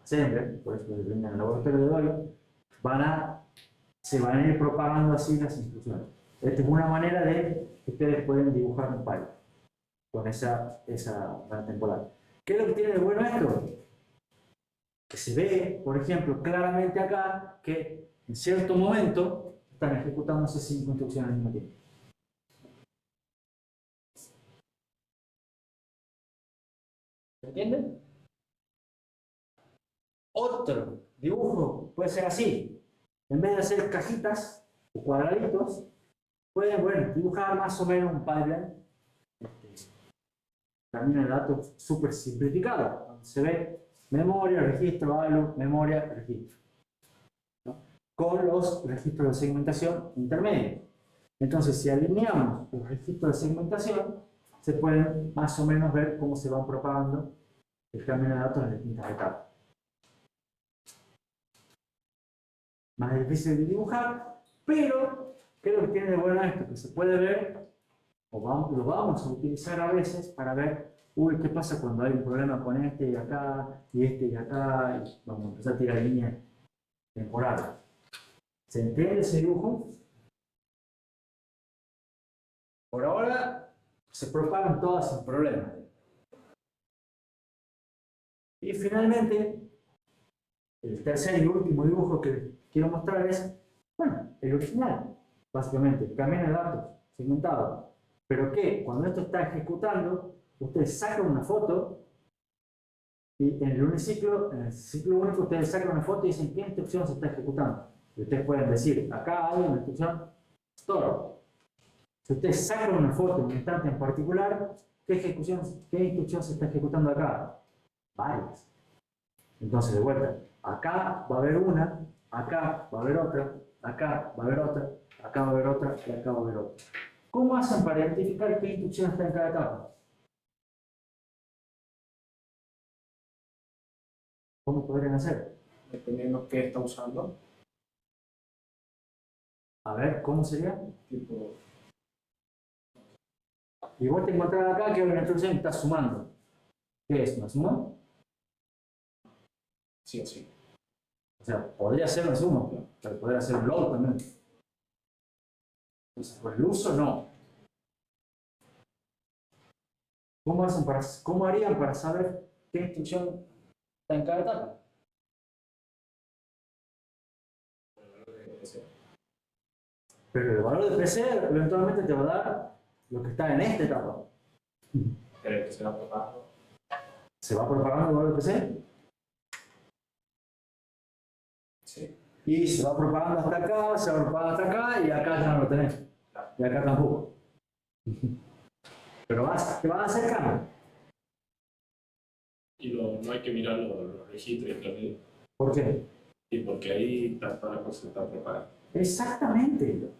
siempre, por eso les brindan el laboratorio de hoy, se van a ir propagando así las instrucciones. Esta es una manera de que ustedes pueden dibujar un pipeline con esa banda temporal. ¿Qué es lo que tiene de bueno esto? Que se ve, por ejemplo, claramente acá que en cierto momento están ejecutándose 5 instrucciones al mismo tiempo. ¿Se entiende? Otro dibujo puede ser así. En vez de hacer cajitas o cuadraditos, pueden dibujar más o menos un pipeline. Camino de datos súper simplificado, donde se ve memoria, registro, value, memoria, registro. ¿No? Con los registros de segmentación intermedios. Entonces, si alineamos los registros de segmentación, se pueden más o menos ver cómo se van propagando el camino de datos en las distintas etapas. Más difícil de dibujar, pero ¿qué es lo que tiene de bueno esto? Que se puede ver, o lo vamos a utilizar a veces para ver, ¿qué pasa cuando hay un problema con este y acá, y acá? Y vamos a empezar a tirar líneas temporales. ¿Se entiende ese dibujo? Por ahora se propagan todas sin problema. Y finalmente, el tercer y último dibujo que quiero mostrar es, bueno, el original, básicamente, el camino de datos segmentado. Pero que cuando esto está ejecutando, ustedes sacan una foto y en el ciclo único ustedes sacan una foto y dicen qué instrucción se está ejecutando. Y ustedes pueden decir, acá hay una instrucción store. Si ustedes sacan una foto en un instante en particular, ¿qué instrucción se está ejecutando acá? Varias. Entonces, de vuelta, acá va a haber una, acá va a haber otra, acá va a haber otra, acá va a haber otra y acá va a haber otra. ¿Cómo hacen para identificar qué instrucción está en cada etapa? ¿Cómo podrían hacer? Dependiendo qué está usando. A ver, ¿cómo sería? Tipo, Y vos te encontrás acá que hay una instrucción que está sumando. ¿Qué es? ¿Una suma? sí o sí. O sea, podría ser una suma, pero podría ser un load también. Entonces, por el uso, no. ¿Cómo harían para saber qué instrucción está en cada etapa? Pero el valor de PC eventualmente te va a dar lo que está en esta etapa. Pero que se va propagando. ¿Se va propagando el valor de PC? Sí. Y se va propagando hasta acá, se va propagando hasta acá, y acá ya no lo tenés. Y acá tampoco. Pero te vas acercando. Y no hay que mirar los registros entre medio. ¿Por qué? Y porque ahí está toda la cosa está preparada. Exactamente.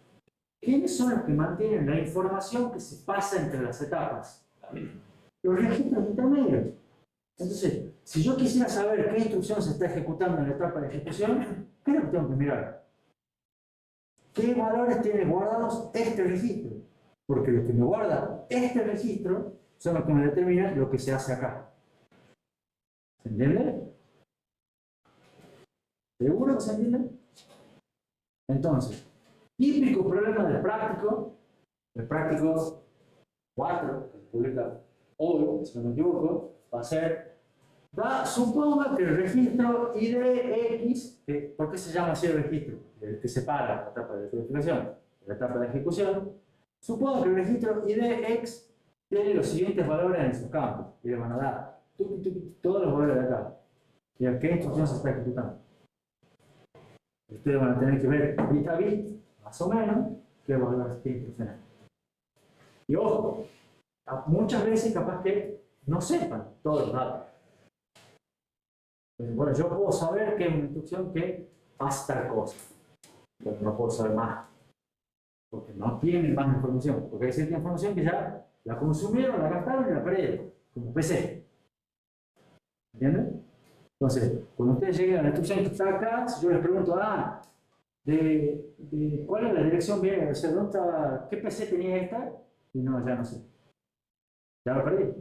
¿Quiénes son los que mantienen la información que se pasa entre las etapas? Los registros intermedios. Entonces, si yo quisiera saber qué instrucción se está ejecutando en la etapa de ejecución, ¿qué es lo que tengo que mirar? ¿Qué valores tiene guardados este registro? Porque lo que me guarda este registro son los que me determinan lo que se hace acá. ¿Se entiende? ¿Seguro que se entiende? Entonces, típico problema del práctico 4, que se publica hoy, si no me equivoco, va a ser, suponga que el registro IDX, ¿por qué se llama así el registro? El que separa la etapa de codificación de la etapa de ejecución. Supongo que el registro IDX tiene los siguientes valores en su campo, y le van a dar todos los valores de acá. ¿Y a qué instrucción se está ejecutando? Ustedes van a tener que ver bit a bit, más o menos, qué valores tiene instrucciones. Y ojo, muchas veces capaz que no sepan todos los datos. Bueno, yo puedo saber que es una instrucción que hace tal cosa, pero no puedo saber más, porque no tienen más información, porque hay cierta información que ya la consumieron, la gastaron y la perdieron, como PC. ¿Entienden? Entonces, cuando ustedes lleguen a la instrucción que está acá, si yo les pregunto, ¿cuál es la dirección bien? O sea, ¿dónde estaba, ¿qué PC tenía esta? Y no, ya no sé. Ya lo perdí.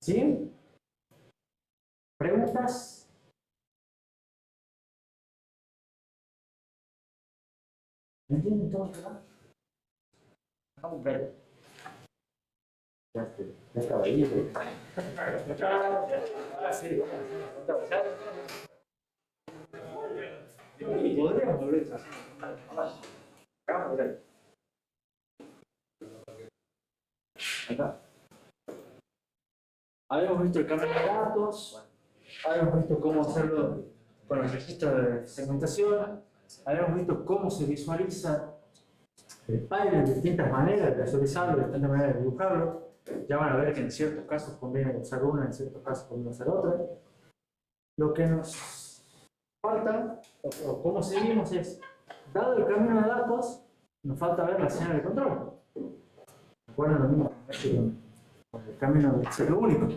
¿Sí? ¿Preguntas? ¿Me entienden todos? Vamos a ver. Ya estaba ahí. Sí. Podríamos volver acá. Habíamos visto el cambio de datos, habíamos visto cómo hacerlo con el registro de segmentación, habíamos visto cómo se visualiza el pipeline de distintas maneras de visualizarlo, de distintas maneras de dibujarlo. Ya van a ver que en ciertos casos conviene usar una, en ciertos casos conviene usar otra. Lo que nos falta, o cómo seguimos, es, dado el camino de datos, nos falta ver la señal de control. ¿Recuerdan lo mismo con el camino del ciclo único?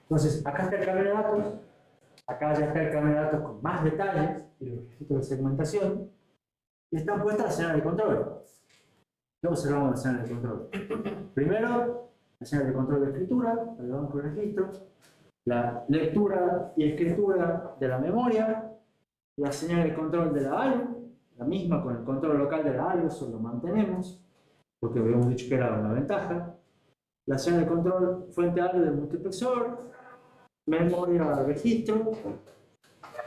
Entonces, acá está el camino de datos, acá ya está el camino de datos con más detalles y los registros de segmentación, y están puestas las señales de control. ¿Qué observamos las señales de control? Primero, la señal de control de escritura, el banco de registro, la lectura y escritura de la memoria, la señal de control de la ALU, la misma con el control local de la ALU, eso lo mantenemos, porque habíamos dicho que era una ventaja. La señal de control fuente ALU del multiplexor, memoria registro,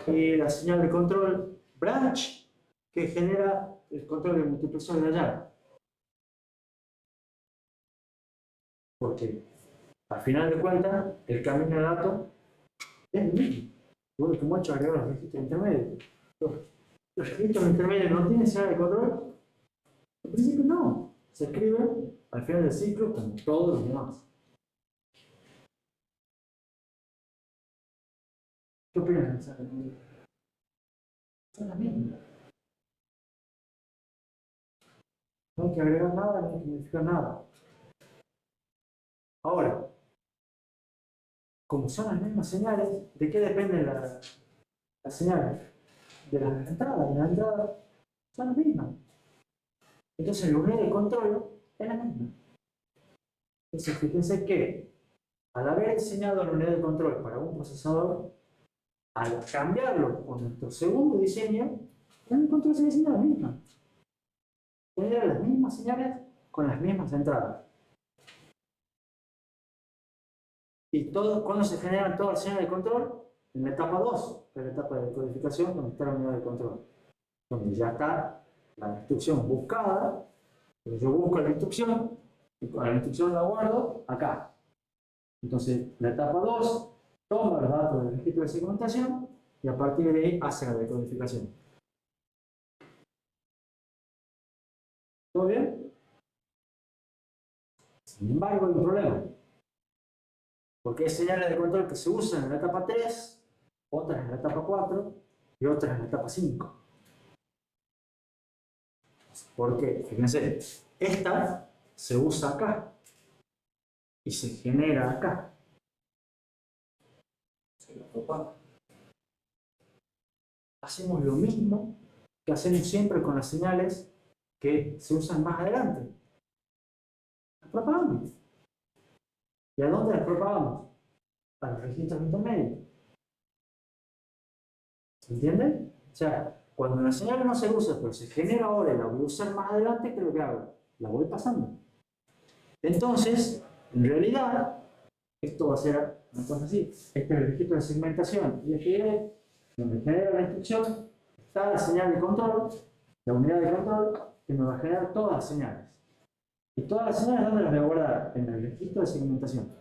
y la señal de control branch, que genera el control del multiplexor de allá. Porque al final de cuentas, el camino de datos es el mismo. Lo que hemos hecho es agregar los registros intermedios. Los registros intermedios no tienen señal de control. En principio no. Se escriben al final del ciclo como todos los demás. ¿Qué opinan de esa gente? Son las mismas. No hay que agregar nada, no hay que modificar nada. Ahora, como son las mismas señales, ¿de qué dependen las señales? De las entradas. Las entradas son las mismas. Entonces, la unidad de control es la misma. Entonces, fíjense que al haber diseñado la unidad de control para un procesador, al cambiarlo con nuestro segundo diseño, la unidad de control se diseña la misma. Genera las mismas señales con las mismas entradas. ¿Y cuándo se generan todas las señales de control? En la etapa 2, que es la etapa de codificación, donde está la unidad de control. Donde ya está la instrucción buscada, pero yo busco la instrucción, y con la instrucción la guardo acá. Entonces, la etapa 2 toma los datos del registro de segmentación y a partir de ahí hace la decodificación. ¿Todo bien? Sin embargo, hay un problema. Porque hay señales de control que se usan en la etapa 3, otras en la etapa 4 y otras en la etapa 5. ¿Por qué? Fíjense, esta se usa acá y se genera acá. Se la propaga. Hacemos lo mismo que hacemos siempre con las señales que se usan más adelante. Las propagamos. ¿Y a dónde las propagamos? A los registros intermedios. ¿Se entiende? O sea, cuando la señal no se usa, pero se genera ahora y la voy a usar más adelante, ¿qué es lo que hago? La voy pasando. Entonces, en realidad, esto va a ser una cosa así. Este es el registro de segmentación. Y aquí es donde genera la instrucción, está la señal de control, la unidad de control, que me va a generar todas las señales. Y todas las señales, ¿dónde las voy a guardar? En el registro de segmentación.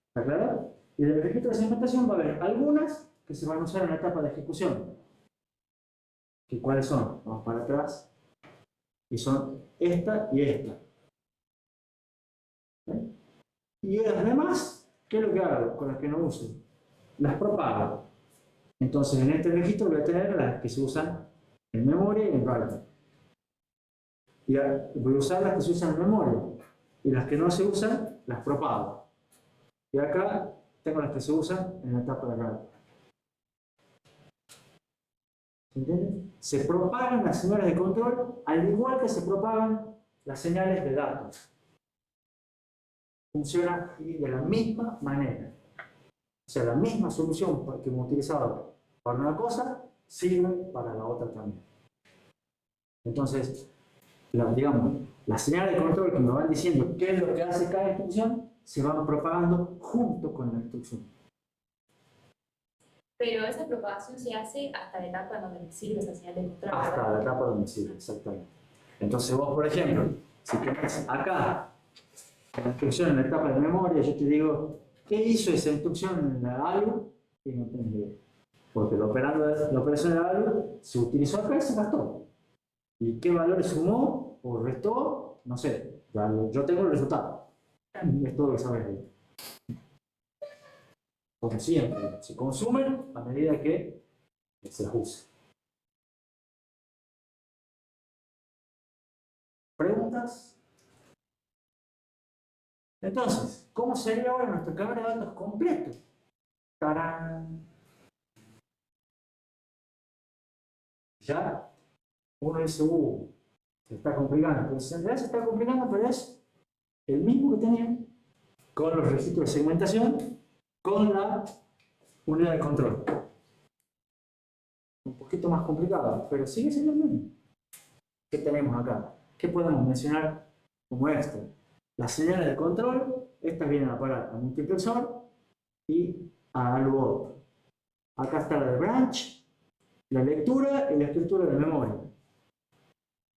¿Está claro? Y del registro de segmentación va a haber algunas que se van a usar en la etapa de ejecución. ¿Y cuáles son? Vamos para atrás. Y son esta y esta. ¿Sí? Y las demás, ¿qué es lo que hago con las que no uso? Las propago. Entonces en este registro voy a tener las que se usan en memoria y en write. Y voy a usar las que se usan en memoria. Y las que no se usan, las propago. Y acá tengo las que se usan en la etapa de write. ¿Se entiende? Se propagan las señales de control al igual que se propagan las señales de datos. Funciona de la misma manera. O sea, la misma solución que hemos utilizado para una cosa sirve para la otra también. Entonces, digamos, las señales de control que me van diciendo qué es lo que hace cada instrucción se van propagando junto con la instrucción. Pero esa propagación se hace hasta la etapa en donde me sirve esa señal de control. Hasta la etapa donde sirve, exactamente. Entonces vos, por ejemplo, si tenés acá la instrucción en la etapa de memoria, yo te digo, ¿qué hizo esa instrucción en la ALU? Y no tenés idea. Porque la operación de la ALU se utilizó acá y se gastó. ¿Y qué valores sumó o restó? No sé. Yo tengo el resultado. Es todo lo que sabes de él. Como siempre, se consumen a medida que se las usa. ¿Preguntas? Entonces, ¿cómo sería ahora nuestro camino de datos completo? ¡Tarán! Ya uno dice, se está complicando. Pero en realidad se está complicando, pero es el mismo que tenían con los registros de segmentación, con la unidad de control. Un poquito más complicado, pero sigue siendo el mismo. ¿Qué tenemos acá? ¿Qué podemos mencionar como extra? Las señales de control, estas vienen a parar a multiplexor y a ALU. Acá está la de branch, la lectura y la escritura de memoria.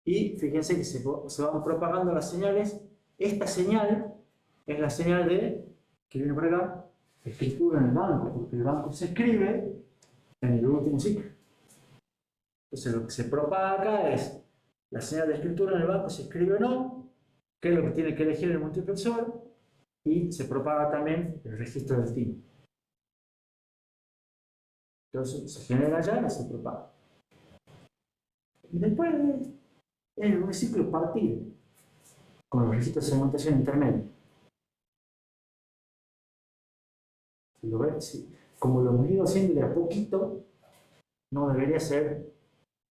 Y fíjense que se van propagando las señales. Esta señal es la señal que viene por acá, escritura en el banco, porque el banco se escribe en el último ciclo. Entonces lo que se propaga acá es la señal de escritura en el banco, se escribe o no, qué es lo que tiene que elegir el multiplexor, y se propaga también el registro de destino. Entonces se genera allá y se propaga. Y después es un ciclo partido con los registros de segmentación intermedia. Si lo ves, como lo hemos ido haciendo de a poquito, no debería ser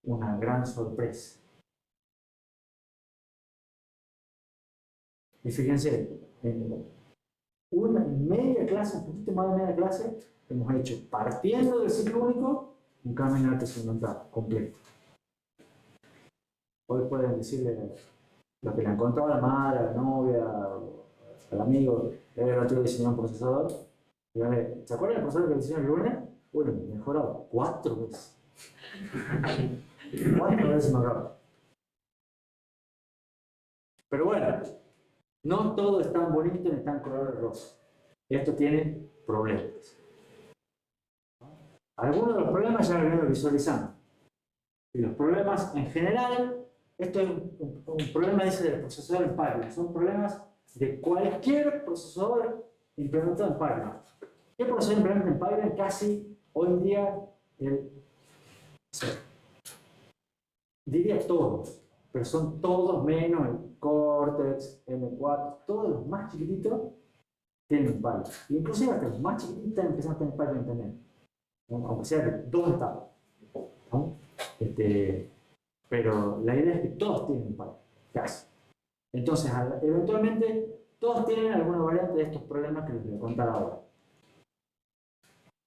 una gran sorpresa. Y fíjense, en media clase, un poquito más de media clase, hemos hecho, partiendo del ciclo único, un camino de datos segmentado completo. Hoy pueden decirle lo que le han contado a la madre, a la novia, al amigo, el otro diseñó un procesador. Dígale, ¿se acuerdan del procesador que diseñó el lunes? Bueno, mejorado 4 veces. 4 veces mejorado. Pero bueno, no todo es tan bonito ni tan color de rosa. Esto tiene problemas. Algunos de los problemas ya los vengo visualizando. Y los problemas en general, esto es un problema, dice, del procesador en Python. Son problemas de cualquier procesador implementado en Python. ¿Qué procesador implementa en Python? Casi hoy en día, diría todos, pero son todos menos el Cortex, M4, todos los más chiquititos tienen Python. Inclusive hasta los más chiquititos empiezan a tener Python también, aunque sea de 2 etapas, ¿no? Pero la idea es que todos tienen Python, casi. Entonces, eventualmente, todos tienen alguna variante de estos problemas que les voy a contar ahora.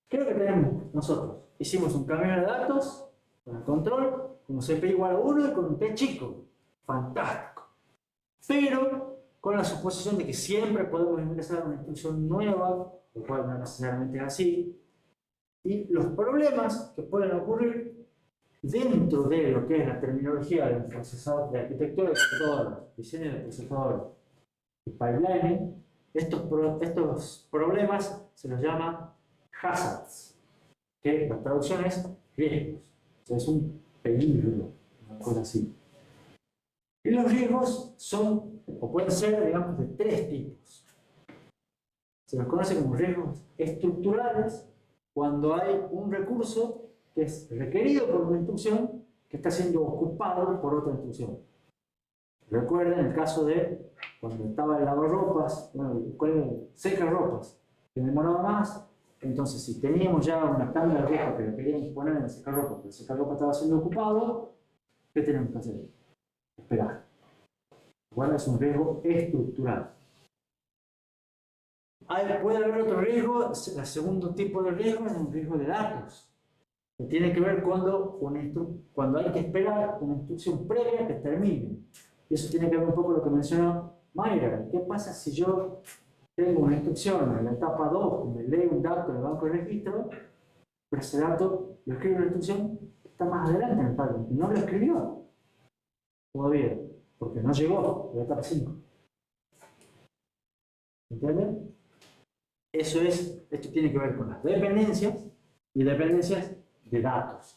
¿Qué es lo que tenemos nosotros? Hicimos un cambio de datos con el control, con un CP igual a 1 y con un T chico. Fantástico. Pero con la suposición de que siempre podemos ingresar una instrucción nueva, lo cual no necesariamente es así. Y los problemas que pueden ocurrir dentro de lo que es la terminología del procesador, de arquitectura de computadoras, diseño de procesadores y pipelining, estos problemas se los llama hazards, que la traducción es riesgos. O sea, es un peligro, una cosa así. Y los riesgos son, o pueden ser, digamos, de 3 tipos. Se los conoce como riesgos estructurales cuando hay un recurso que es requerido por una instrucción que está siendo ocupado por otra instrucción. Recuerden el caso de cuando estaba el lavarropas, bueno, el secarropas, que demoraba más. Entonces, si teníamos ya una tanda de ropa que la queríamos poner en el secarropas, pero el secarropas estaba siendo ocupado, ¿qué tenemos que hacer? Esperar. Igual es un riesgo estructural. Puede haber otro riesgo, el segundo tipo de riesgo es un riesgo de datos, que tiene que ver cuando hay que esperar una instrucción previa que termine. Y eso tiene que ver un poco con lo que mencionó Mayra. ¿Qué pasa si yo tengo una instrucción en la etapa 2 que me lee un dato del banco de registro, pero ese dato lo escribe una instrucción que está más adelante en el Python y no lo escribió todavía, porque no llegó a la etapa 5? ¿Entienden? Esto tiene que ver con las dependencias y dependencias de datos,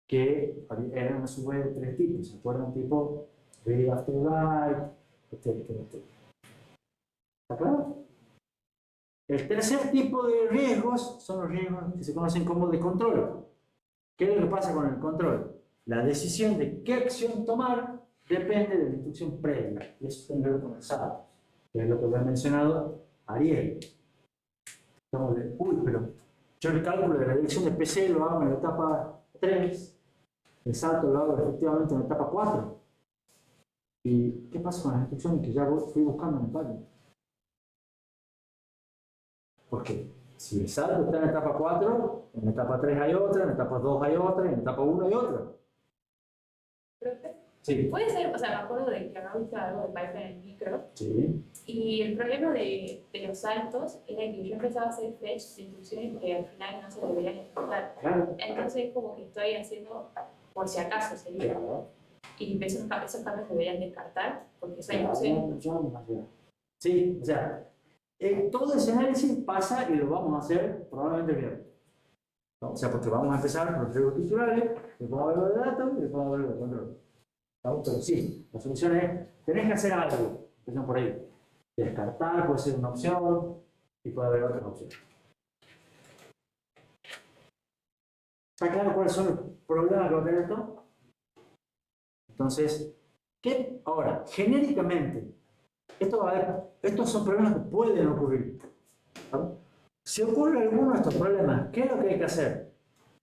que eran a su vez de 3 tipos. ¿Se acuerdan? Tipo read after write, etc. ¿Está claro? El tercer tipo de riesgos son los riesgos que se conocen como de control. ¿Qué es lo que pasa con el control? La decisión de qué acción tomar depende de la instrucción previa. Y eso tiene que ver con los datos, que es lo que había mencionado Ariel. Estamos de, pero yo el cálculo de la dirección de PC lo hago en la etapa 3, el salto lo hago efectivamente en la etapa 4. ¿Y qué pasa con las instrucciones que ya fui buscando en el Python? Porque si el salto está en la etapa 4, en la etapa 3 hay otra, en la etapa 2 hay otra, en la etapa 1 hay otra. Profe, Sí. puede ser, o sea, me acuerdo de que había visto algo de Python en el micro, Sí. y el problema de los saltos era que yo empezaba a hacer fetch de instrucciones que al final no se deberían ejecutar. Claro. Entonces, como que estoy haciendo por si acaso sería. Claro. Y esos cambios deberían descartar, porque esa instrucción. Sí, o sea, todo ese análisis pasa y lo vamos a hacer probablemente bien. ¿No? O sea, porque vamos a empezar con los riesgos estructurales, después vamos a ver lo de datos y después vamos a ver lo de control. ¿No? Pero sí, la solución es, tenés que hacer algo, empezamos por ahí. Descartar puede ser una opción y puede haber otras opciones. ¿Está claro cuáles son los problemas que va a tener esto? Entonces, ¿qué? Ahora, genéricamente, estos son problemas que pueden ocurrir. ¿No? Si ocurre alguno de estos problemas, ¿qué es lo que hay que hacer?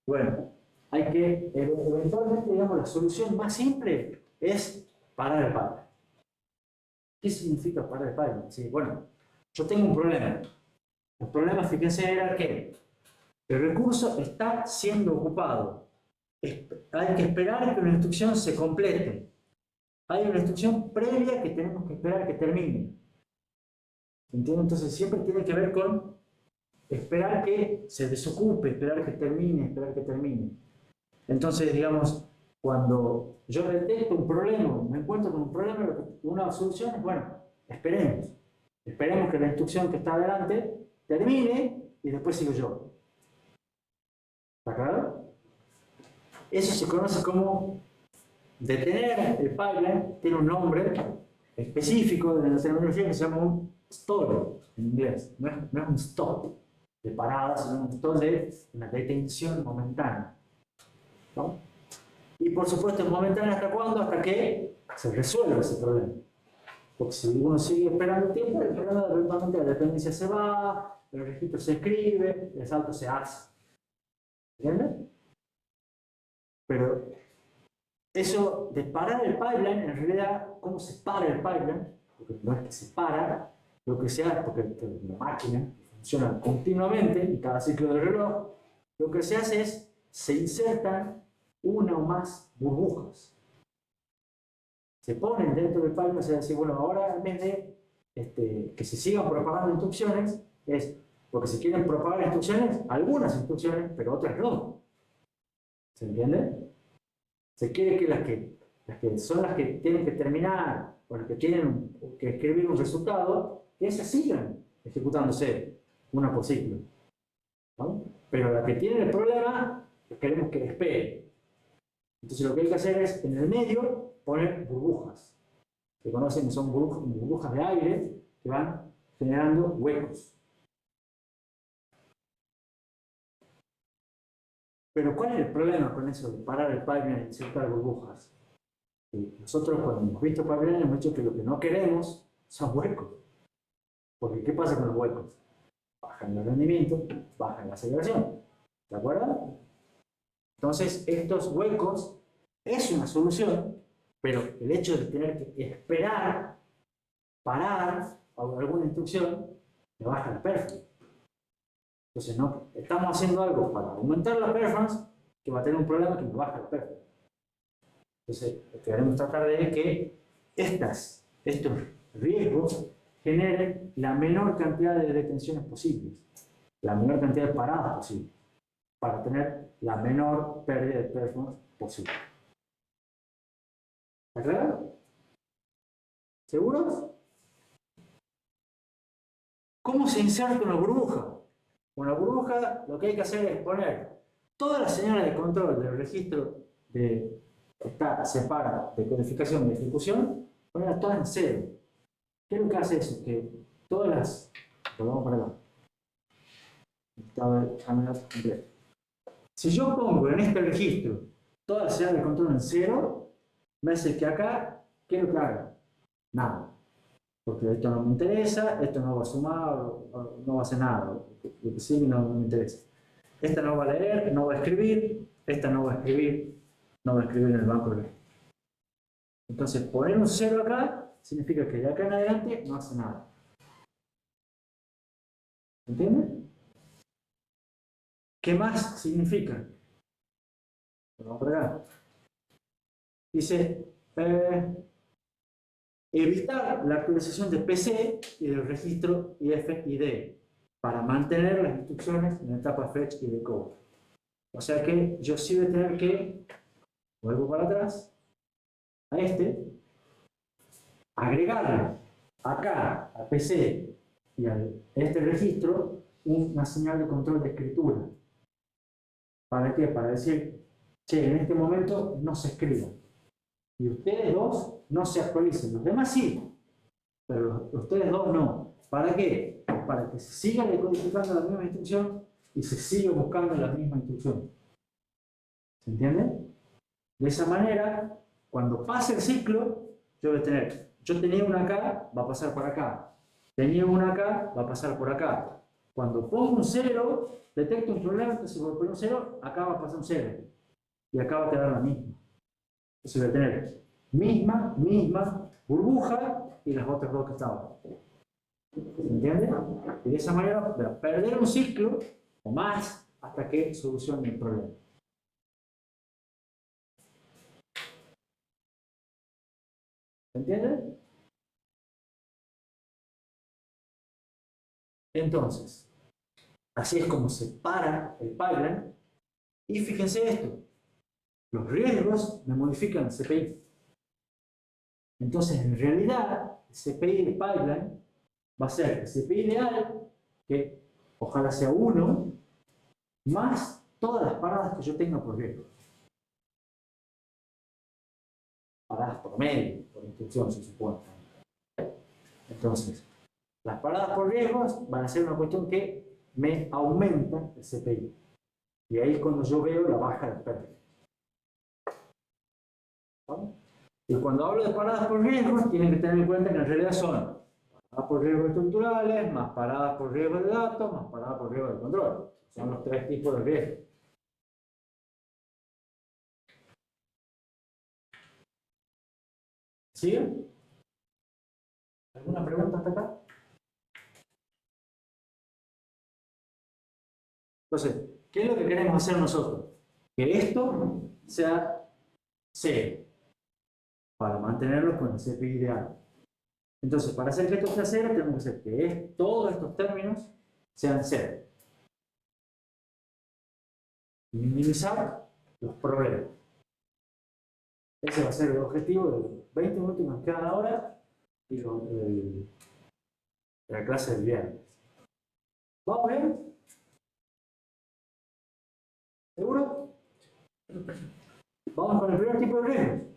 Bueno, hay que, eventualmente, digamos, la solución más simple es parar el Python. ¿Qué significa parar el Python? Sí, bueno, yo tengo un problema. El problema, fíjense, era que el recurso está siendo ocupado. Hay que esperar que una instrucción se complete. Hay una instrucción previa que tenemos que esperar que termine. ¿Entienden? Entonces siempre tiene que ver con esperar que se desocupe, esperar que termine, esperar que termine. Entonces, digamos, cuando yo detecto un problema, me encuentro con un problema, una solución es, bueno, esperemos. Esperemos que la instrucción que está adelante termine y después sigo yo. ¿Está claro? Eso se conoce como detener el pipeline, tiene un nombre específico de la terminología que se llama un stall en inglés. No es un stop de parada, sino un stall de una detención momentánea. ¿No? Y por supuesto es momentánea ¿hasta cuándo? Hasta que se resuelva ese problema. Porque si uno sigue esperando el tiempo, el problema eventualmente la dependencia se va, el registro se escribe, el salto se hace. ¿Entienden? Pero eso de parar el pipeline, en realidad, ¿cómo se para el pipeline? Porque no es que se para, lo que se hace, porque la máquina funciona continuamente en cada ciclo del reloj, lo que se hace es, se insertan una o más burbujas. Se ponen dentro del pipeline, se dice, bueno, ahora en vez de que se sigan propagando instrucciones, es porque se quieren propagar instrucciones, algunas instrucciones, pero otras no. ¿Se entiende? Se quiere que las que son las que tienen que terminar, o las que tienen que escribir un resultado, que esas sigan ejecutándose, una por ciclo. ¿No? Pero la que tiene el problema, queremos que espere. Entonces lo que hay que hacer es, en el medio, poner burbujas. Que conocen que son burbujas de aire que van generando huecos. Pero ¿cuál es el problema con eso de parar el pipeline y insertar burbujas? Nosotros cuando hemos visto pipeline hemos dicho que lo que no queremos son huecos. Porque ¿qué pasa con los huecos? Bajan el rendimiento, bajan la aceleración. ¿De acuerdo? Entonces estos huecos es una solución, pero el hecho de tener que esperar, parar alguna instrucción, me baja la performance. Entonces, no, estamos haciendo algo para aumentar la performance que va a tener un problema que me baja la performance. Entonces, lo que queremos tratar de es que estos riesgos generen la menor cantidad de detenciones posibles, la menor cantidad de paradas posibles, para tener la menor pérdida de performance posible. ¿Está claro? ¿Seguros? ¿Cómo se inserta una burbuja? Una burbuja, lo que hay que hacer es poner todas las señales de control del registro que está separado de codificación y ejecución, ponerlas todas en cero. ¿Qué es lo que hace eso? Que todas las... Volvamos para acá. Completo. Si yo pongo en este registro todas las señales de control en cero, me hace que acá, ¿qué es lo que haga? Nada. Porque esto no me interesa, esto no va a sumar, no va a hacer nada, lo que sigue no me interesa. Esta no va a leer, no va a escribir, esta no va a escribir, no va a escribir en el banco de registro. Entonces, poner un cero acá significa que de acá en adelante no hace nada. ¿Entienden? ¿Qué más significa? Vamos por acá. Dice, evitar la actualización de PC y del registro IF y D para mantener las instrucciones en la etapa fetch y decode. O sea que yo sí voy a tener que, vuelvo para atrás, a agregarle acá a PC y a este registro una señal de control de escritura. ¿Para qué? Para decir, che, en este momento no se escriba. Y ustedes dos no se actualicen. Los demás sí, pero ustedes dos no. ¿Para qué? Para que se siga decodificando la misma instrucción y se siga buscando la misma instrucción. ¿Se entiende? De esa manera, cuando pase el ciclo, yo voy a tener, yo tenía una acá, va a pasar por acá. Tenía una acá, va a pasar por acá. Cuando pongo un 0, detecto un problema, entonces voy a poner un 0, acá va a pasar un 0. Y acá va a quedar la misma. Entonces voy a tener misma burbuja y las otras dos que estaban. ¿Se entiende? Y de esa manera voy a perder un ciclo o más hasta que solucione el problema. ¿Se entiende? Entonces, así es como se para el pipeline. Y fíjense esto. Los riesgos me modifican el CPI. Entonces, en realidad, el CPI de pipeline va a ser el CPI ideal, que ojalá sea 1, más todas las paradas que yo tenga por riesgo. Paradas por medio, por instrucción, se supone. Entonces, las paradas por riesgos van a ser una cuestión que me aumenta el CPI. Y ahí es cuando yo veo la baja del pérdida. ¿Vale? Y cuando hablo de paradas por riesgos, tienen que tener en cuenta que en realidad son paradas por riesgos estructurales, más paradas por riesgo de datos, más paradas por riesgo de control. Son los tres tipos de riesgos. ¿Sigue? ¿Alguna pregunta hasta acá? Entonces, ¿qué es lo que queremos hacer nosotros? Que esto sea cero, para mantenerlo con el CPI ideal. Entonces, para hacer que esto sea cero, tenemos que hacer que todos estos términos sean cero. Y minimizar los problemas. Ese va a ser el objetivo de los 20 minutos que nos quedan ahora y de la clase del viernes. ¿Vamos bien? ¿Seguro? Vamos con el primer tipo de riesgos.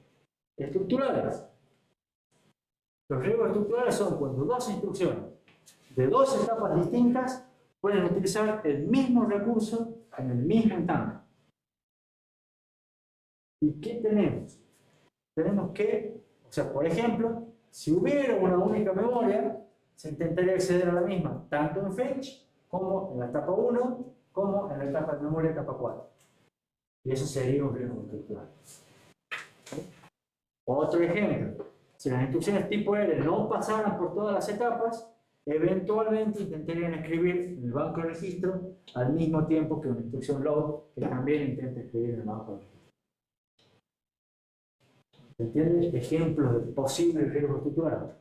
Estructurales. Los riesgos estructurales son cuando dos instrucciones de dos etapas distintas pueden utilizar el mismo recurso en el mismo instante. ¿Y qué tenemos? Tenemos que, o sea, por ejemplo, si hubiera una única memoria, se intentaría acceder a la misma, tanto en fetch como en la etapa 1, como en la etapa de memoria etapa 4. Y eso sería un riesgo estructural. ¿Sí? Otro ejemplo, si las instrucciones tipo R no pasaran por todas las etapas, eventualmente intentarían escribir en el banco de registro al mismo tiempo que una instrucción load que también intenta escribir en el banco de registro. ¿Se entiende? Ejemplos de posibles riesgos estructurales.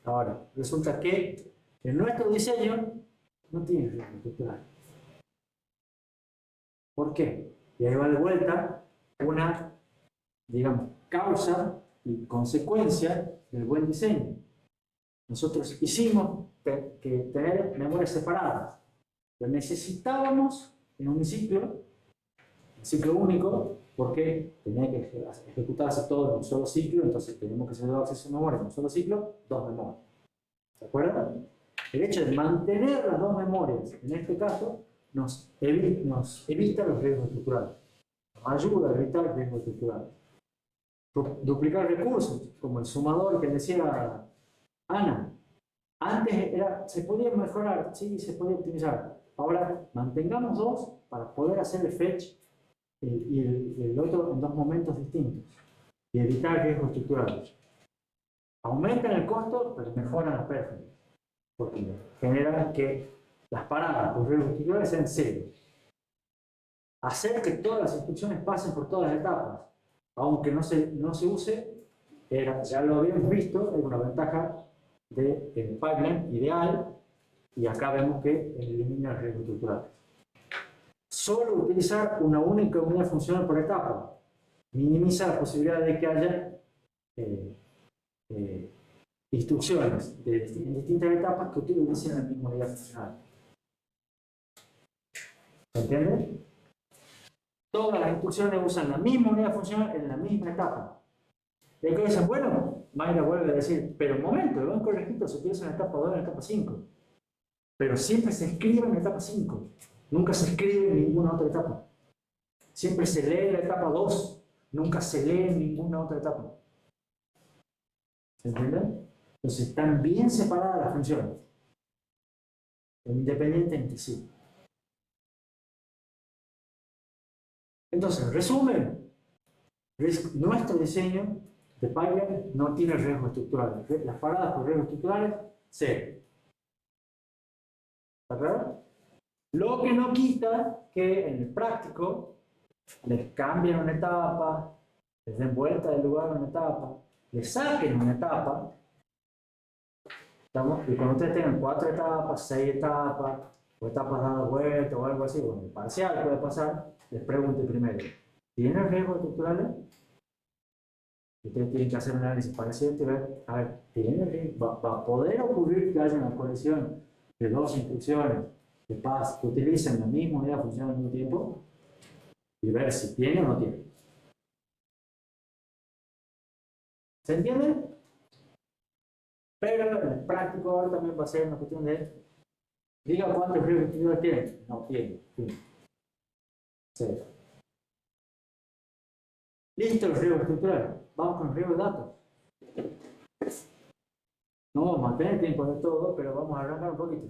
Ahora, resulta que en nuestro diseño no tiene riesgo estructural. ¿Por qué? Y ahí va de vuelta una, digamos, causa y consecuencia del buen diseño. Nosotros hicimos que tener memorias separadas. Lo necesitábamos en un ciclo único, porque tenía que ejecutarse todo en un solo ciclo, entonces tenemos que hacer dos accesos a memoria en un solo ciclo, dos memorias. ¿Se acuerdan? El hecho de mantener las dos memorias, en este caso, nos evita los riesgos estructurales. Nos ayuda a evitar riesgos estructurales. Duplicar recursos, como el sumador que decía Ana. Antes se podía mejorar, sí, se podía optimizar. Ahora, mantengamos dos para poder hacer el fetch y el otro en dos momentos distintos y evitar riesgos estructurales. Aumentan el costo, pero mejoran la performance, porque generan que las paradas por riesgos estructurales sean cero. Hacer que todas las instrucciones pasen por todas las etapas, aunque no se use, ya lo habíamos visto, es una ventaja del pipeline ideal, y acá vemos que elimina el riesgo estructural. Solo utilizar una única unidad funcional por etapa minimiza la posibilidad de que haya instrucciones en distintas etapas que utilicen la misma unidad funcional. ¿Se entiende? Todas las instrucciones usan la misma unidad funcional en la misma etapa. Y aquí dicen, bueno, Mayra vuelve a decir, pero un momento, el banco de registro se utiliza en la etapa 2 y en la etapa 5. Pero siempre se escribe en la etapa 5. Nunca se escribe en ninguna otra etapa. Siempre se lee en la etapa 2. Nunca se lee en ninguna otra etapa. ¿Se entiende? Entonces están bien separadas las funciones. Independientes entre sí. Entonces, en resumen, nuestro diseño de pipeline no tiene riesgos estructurales. Las paradas por riesgos estructurales, cero. ¿Está claro? Lo que no quita que en el práctico les cambien una etapa, les den vuelta del lugar a una etapa, les saquen una etapa, ¿estamos? Y cuando ustedes tengan 4 etapas, 6 etapas, o etapas dadas vuelta o algo así, bueno, el parcial puede pasar, les pregunte primero, ¿tienen riesgos estructurales? Ustedes tienen que hacer un análisis parcial y ver, a ver, ¿tienen riesgo? ¿Va a poder ocurrir que haya una colisión de dos instrucciones de paz que utilicen la misma unidad funcional al mismo tiempo? y ver si tiene o no tiene. ¿Se entiende? Pero en el práctico ahora también va a ser una cuestión de diga cuántos riesgos estructurales tiene. No tiene. Fin. Cero. Listo los riesgos estructurales. Vamos con los riesgos de datos. No vamos a tener tiempo de todo, pero vamos a arrancar un poquito.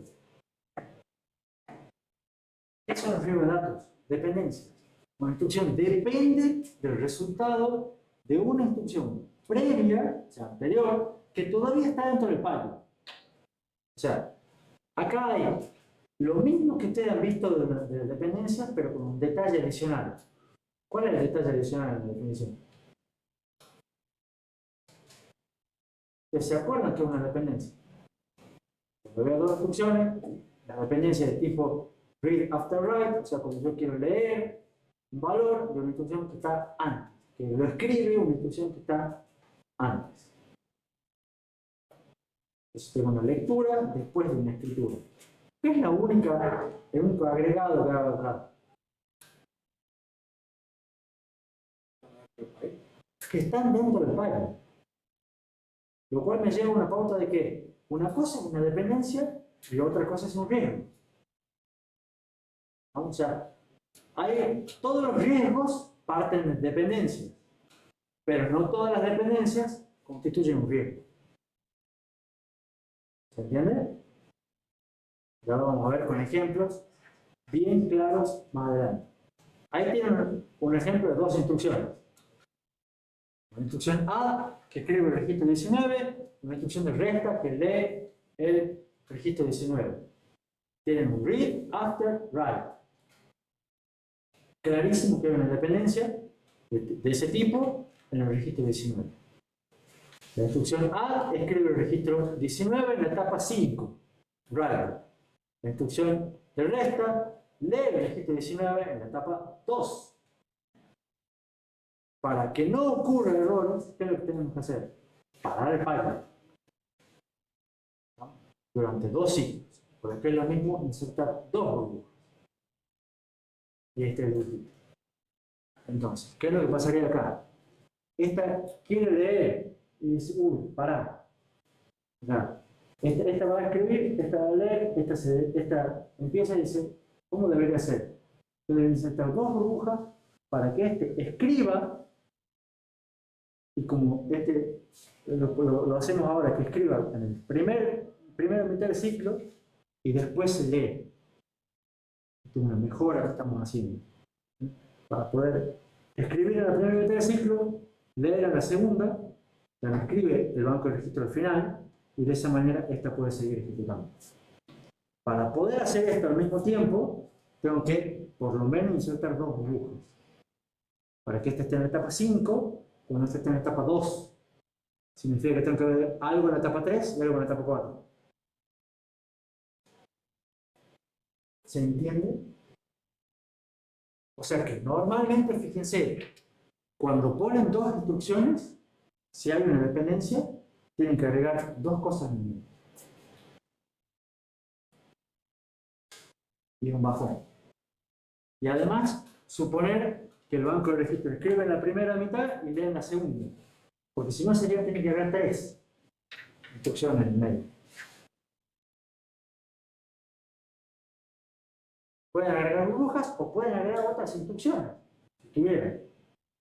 ¿Qué son los riesgos de datos? Dependencias. Una instrucción depende del resultado de una instrucción previa, o sea, anterior, que todavía está dentro del pipeline. O sea, acá hay lo mismo que ustedes han visto de dependencias, pero con un detalle adicional. ¿Cuál es el detalle adicional en la definición? ¿Se acuerdan que es una dependencia? Cuando veo dos instrucciones, la dependencia de tipo read after write, o sea, cuando yo quiero leer un valor de una instrucción que está antes, que lo escribe una instrucción que está antes. Entonces tengo una lectura después de una escritura. ¿Qué es el único agregado que hago acá? Que están dentro del pipeline. Lo cual me lleva a una pauta de que una cosa es una dependencia y otra cosa es un riesgo. O sea, todos los riesgos parten de dependencias, pero no todas las dependencias constituyen un riesgo. ¿Se entiende? Ya lo vamos a ver con ejemplos bien claros más adelante. Ahí tienen un ejemplo de dos instrucciones. Una instrucción A que escribe el registro 19, una instrucción de resta que lee el registro 19. Tienen un read, after, write. Clarísimo que hay una dependencia de ese tipo en el registro 19. La instrucción A escribe el registro 19 en la etapa 5, write. La instrucción de resta lee el registro 19 en la etapa 2. Para que no ocurran errores, ¿qué es lo que tenemos que hacer? Parar el pipeline. ¿No? Durante 2 ciclos. Por ejemplo, es lo mismo insertar 2 burbujas. Y este es el último. Entonces, ¿qué es lo que pasaría acá? Esta quiere leer y dice, pará. Esta va a escribir, esta va a leer, esta empieza y dice, ¿cómo debería ser? Debe insertar 2 burbujas para que este escriba. Y como lo hacemos ahora, que escriba en el primera mitad del ciclo y después se lee. Esta es una mejora que estamos haciendo. Para poder escribir en la primera mitad del ciclo, leer en la segunda, la escribe el banco de registro al final y de esa manera esta puede seguir ejecutando. Para poder hacer esto al mismo tiempo, tengo que por lo menos insertar 2 burbujas. Para que esta esté en la etapa 5, cuando esta esté en la etapa 2, significa que tengo que ver algo en la etapa 3 y algo en la etapa 4. ¿Se entiende? O sea que normalmente, fíjense, cuando ponen 2 instrucciones, si hay una dependencia, tienen que agregar 2 cosas en medio. Y un bajón. Y además, suponer que el banco de registro escribe en la primera mitad y lee en la segunda. Porque si no, tiene que agregar 3 instrucciones en medio. Pueden agregar burbujas o pueden agregar otras instrucciones, si tuvieran.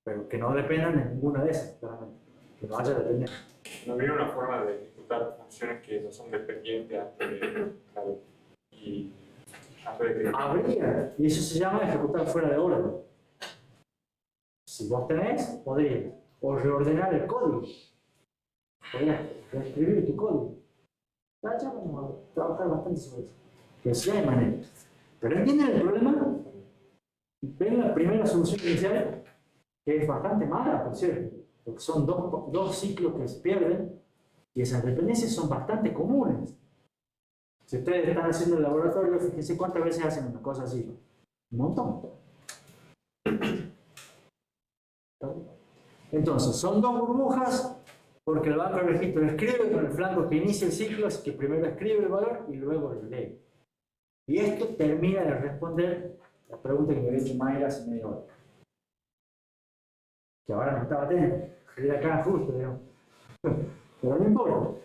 Pero que no dependan de ninguna de esas, claramente. Que no haya dependencia. ¿No habría una forma de ejecutar funciones que no son dependientes y antes de que... Habría, y eso se llama ejecutar fuera de orden. Si vos tenés, podrías o reordenar el código. Podrías reescribir tu código. Ya vamos a trabajar bastante sobre eso. Pero sí hay maneras. Pero ¿entienden el problema? Ven la primera solución inicial, que es bastante mala, por cierto, porque son dos ciclos que se pierden y esas dependencias son bastante comunes. Si ustedes están haciendo el laboratorio, fíjense cuántas veces hacen una cosa así. Un montón. Entonces, son 2 burbujas porque el banco de registro escribe con el flanco que inicia el ciclo, es que primero escribe el valor y luego lo lee. Y esto termina de responder la pregunta que me había hecho Mayra hace media hora. que ahora no estaba teniendo, era acá justo, digamos. Pero no importa.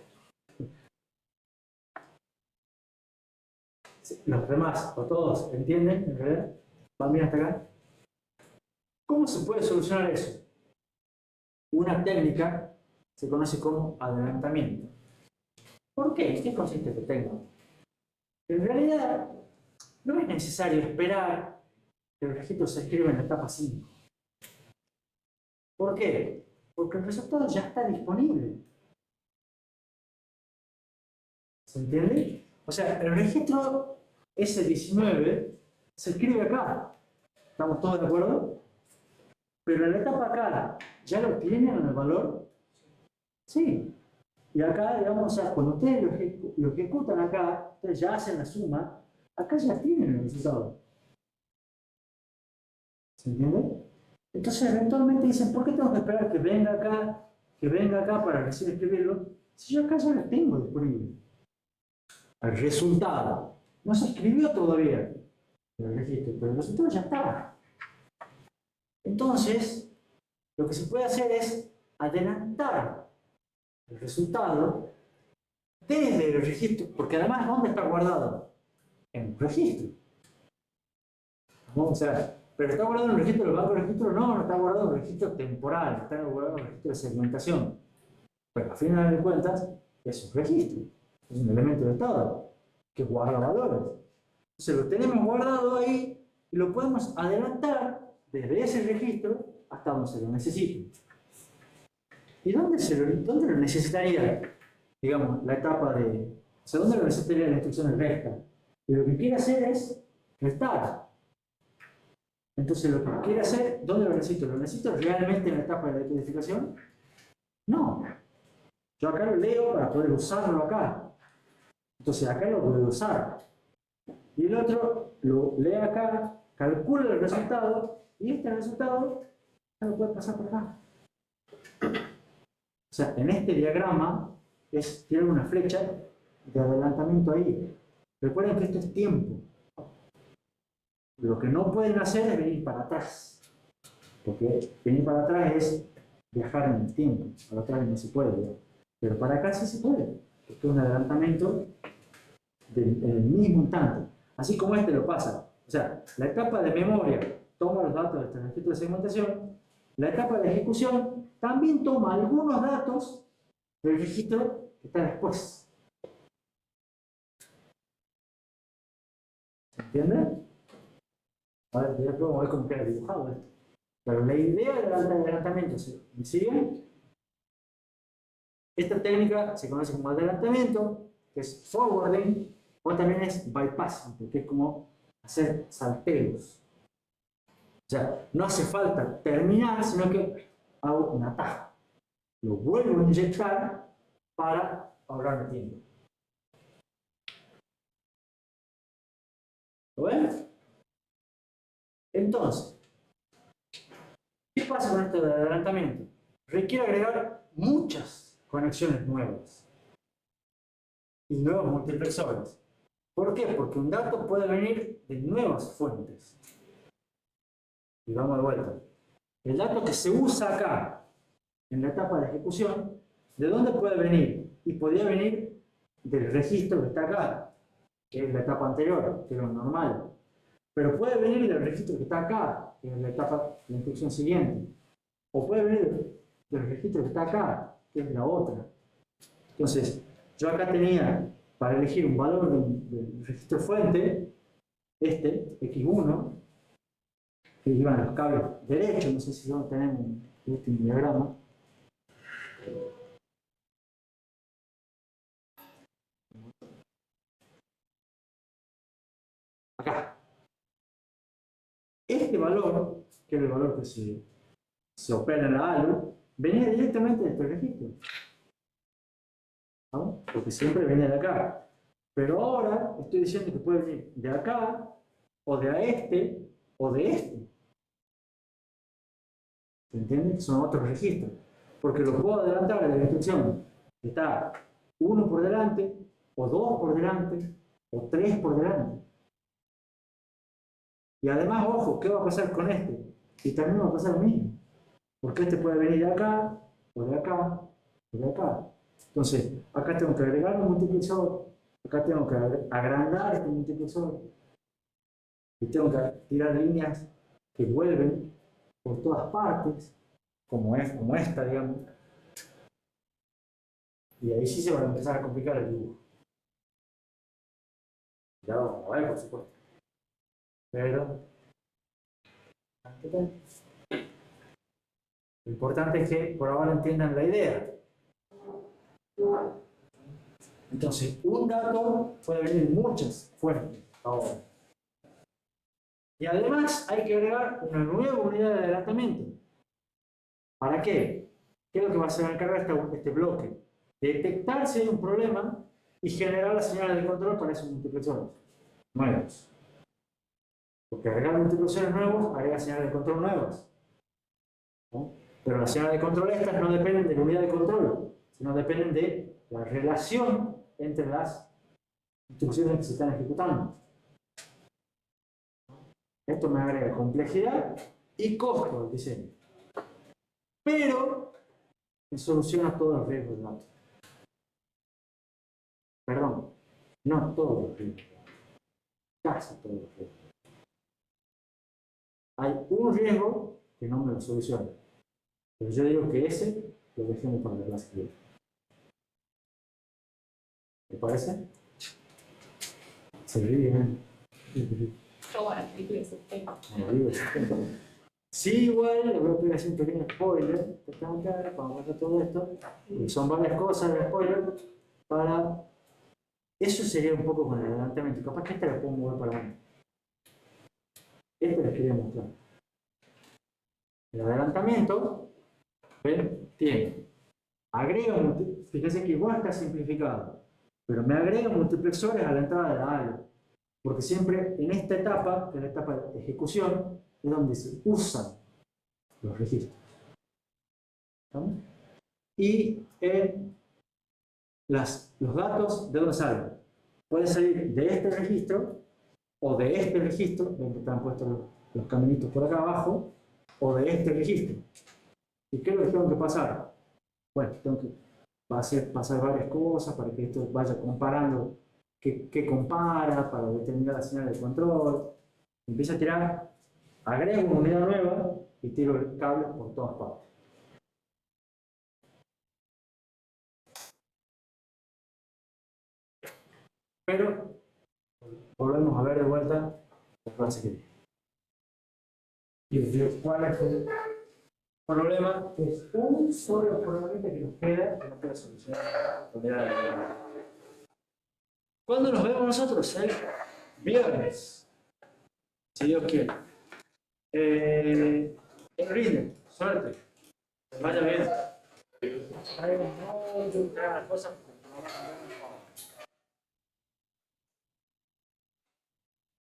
Los demás, o todos, ¿entienden? ¿En realidad? ¿Van bien hasta acá? ¿Cómo se puede solucionar eso? Una técnica se conoce como adelantamiento. ¿Por qué? ¿En qué consiste que tengo? En realidad, no es necesario esperar que el registro se escriba en la etapa 5. ¿Por qué? Porque el resultado ya está disponible. ¿Se entiende? O sea, el registro S19 se escribe acá. ¿Estamos todos de acuerdo? Pero en la etapa acá, ¿ya lo tienen el valor? Sí. Y acá, digamos, o sea, cuando ustedes lo ejecutan acá, ustedes ya hacen la suma, acá ya tienen el resultado. ¿Se entiende? Entonces, eventualmente dicen, ¿por qué tengo que esperar que venga acá para recién escribirlo? Si yo acá ya lo tengo disponible. El resultado. No se escribió todavía el registro, pero el resultado ya está. Entonces, lo que se puede hacer es adelantar el resultado desde el registro, porque además, ¿dónde está guardado? En un registro. ¿No? O sea, pero está guardado en el registro del banco de registro, no está guardado en el registro temporal, está guardado en el registro de segmentación. Pero a final de cuentas, es un registro, es un elemento de estado que guarda valores. Entonces lo tenemos guardado ahí y lo podemos adelantar desde ese registro hasta donde se lo necesite. ¿Y dónde lo necesitaría? Digamos, la etapa de... O sea, ¿dónde lo necesitaría la instrucción de resta? Y lo que quiere hacer es restar. Entonces, lo que quiere hacer, ¿dónde lo necesito? ¿Lo necesito realmente en la etapa de la decodificación? No. Yo acá lo leo para poder usarlo acá. Entonces, acá lo puedo usar. Y el otro lo lee acá, calcula el resultado, y este resultado ya lo puede pasar por acá. O sea, en este diagrama tiene una flecha de adelantamiento ahí. Recuerden que esto es tiempo. Lo que no pueden hacer es venir para atrás. Porque venir para atrás es viajar en el tiempo. Para atrás no se puede, ¿verdad? Pero para acá sí se puede. Porque es un adelantamiento en el mismo instante. Así como este lo pasa. O sea, la etapa de memoria toma los datos de este registro de segmentación. La etapa de ejecución también toma algunos datos del registro que está después. ¿Se entiende? A ver, ya podemos ver cómo queda dibujado esto. Pero la idea del adelantamiento, ¿me siguen? Esta técnica se conoce como adelantamiento, que es forwarding, o también es bypassing, porque es como hacer salteos. O sea, no hace falta terminar, sino que hago un atajo. Lo vuelvo a inyectar para ahorrar tiempo. ¿Lo ven? Entonces, ¿qué pasa con esto de adelantamiento? Requiere agregar muchas conexiones nuevas y nuevos multiplexores. ¿Por qué? Porque un dato puede venir de nuevas fuentes. Y vamos de vuelta. El dato que se usa acá, en la etapa de ejecución, ¿de dónde puede venir? Y podría venir del registro que está acá, que es la etapa anterior, que es lo normal. Pero puede venir del registro que está acá, que es la etapa de la instrucción siguiente. O puede venir del registro que está acá, que es la otra. Entonces, yo acá tenía, para elegir un valor del registro fuente, este, X1, que iban los cables derechos, no sé si no tenemos este diagrama. Acá. Este valor, que es el valor que se opera en la ALU, venía directamente de este registro. ¿No? Porque siempre viene de acá. Pero ahora estoy diciendo que puede venir de acá, o de a este, o de este. ¿Se entiende? Que son otros registros. Porque los puedo adelantar de la instrucción. Está uno por delante, o dos por delante, o tres por delante. Y además, ojo, ¿qué va a pasar con este? Y también va a pasar lo mismo. Porque este puede venir de acá, o de acá, o de acá. Entonces, acá tengo que agregar un multiplexor, acá tengo que agrandar este multiplexor, y tengo que tirar líneas que vuelven por todas partes, como esta, digamos. Y ahí sí se va a empezar a complicar el dibujo. Ya lo vamos a ver, por supuesto. Pero, ¿qué tal? Lo importante es que por ahora entiendan la idea. Entonces, un dato puede venir de muchas fuentes ahora. Y además hay que agregar una nueva unidad de adelantamiento. ¿Para qué? ¿Qué es lo que va a hacer encargar este bloque? Detectar si hay un problema y generar las señales de control para esos multiplexores nuevos. Porque agregar multiplexores nuevos agrega señales de control nuevas, ¿no? Pero las señales de control estas no dependen de la unidad de control, sino dependen de la relación entre las instrucciones que se están ejecutando. Esto me agrega complejidad y costo del diseño. Pero me soluciona todos los riesgos de datos. Perdón, no todos los riesgos. Casi todos los riesgos. Hay un riesgo que no me lo soluciona. Pero yo digo que ese lo dejemos para la clase que viene. ¿Te parece? Se ríen. Yo, bueno, película ese tema. Sí, igual, le voy a pedir así un pequeño spoiler, que tengo que dar para mostrar todo esto, y son varias cosas de spoiler, para... Eso sería un poco con el adelantamiento, capaz que esta la puedo mover para mí. Esta les quería mostrar. El adelantamiento, ¿ven? Tiene, agrega, fíjense que igual está simplificado, pero me agrega multiplexores a la entrada de la área, porque siempre en esta etapa, que es la etapa de ejecución, es donde se usan los registros. ¿Estamos? Y los datos, ¿de dónde salen? Pueden salir de este registro, o de este registro, ven que están puestos los caminitos por acá abajo, o de este registro. ¿Y qué es lo que tengo que pasar? Bueno, tengo que pasar varias cosas para que esto vaya comparando qué compara, para determinar la señal de control. Empieza a tirar, agrego una unidad nueva y tiro el cable por todas partes. Pero volvemos a ver de vuelta la clase que viene. Y cuál es el problema, que es un solo problema que nos queda, que no queda solucionar. ¿Cuándo nos vemos nosotros? El viernes, si Dios quiere. Rinde, suerte. Vaya bien. Hay un montón de cosas.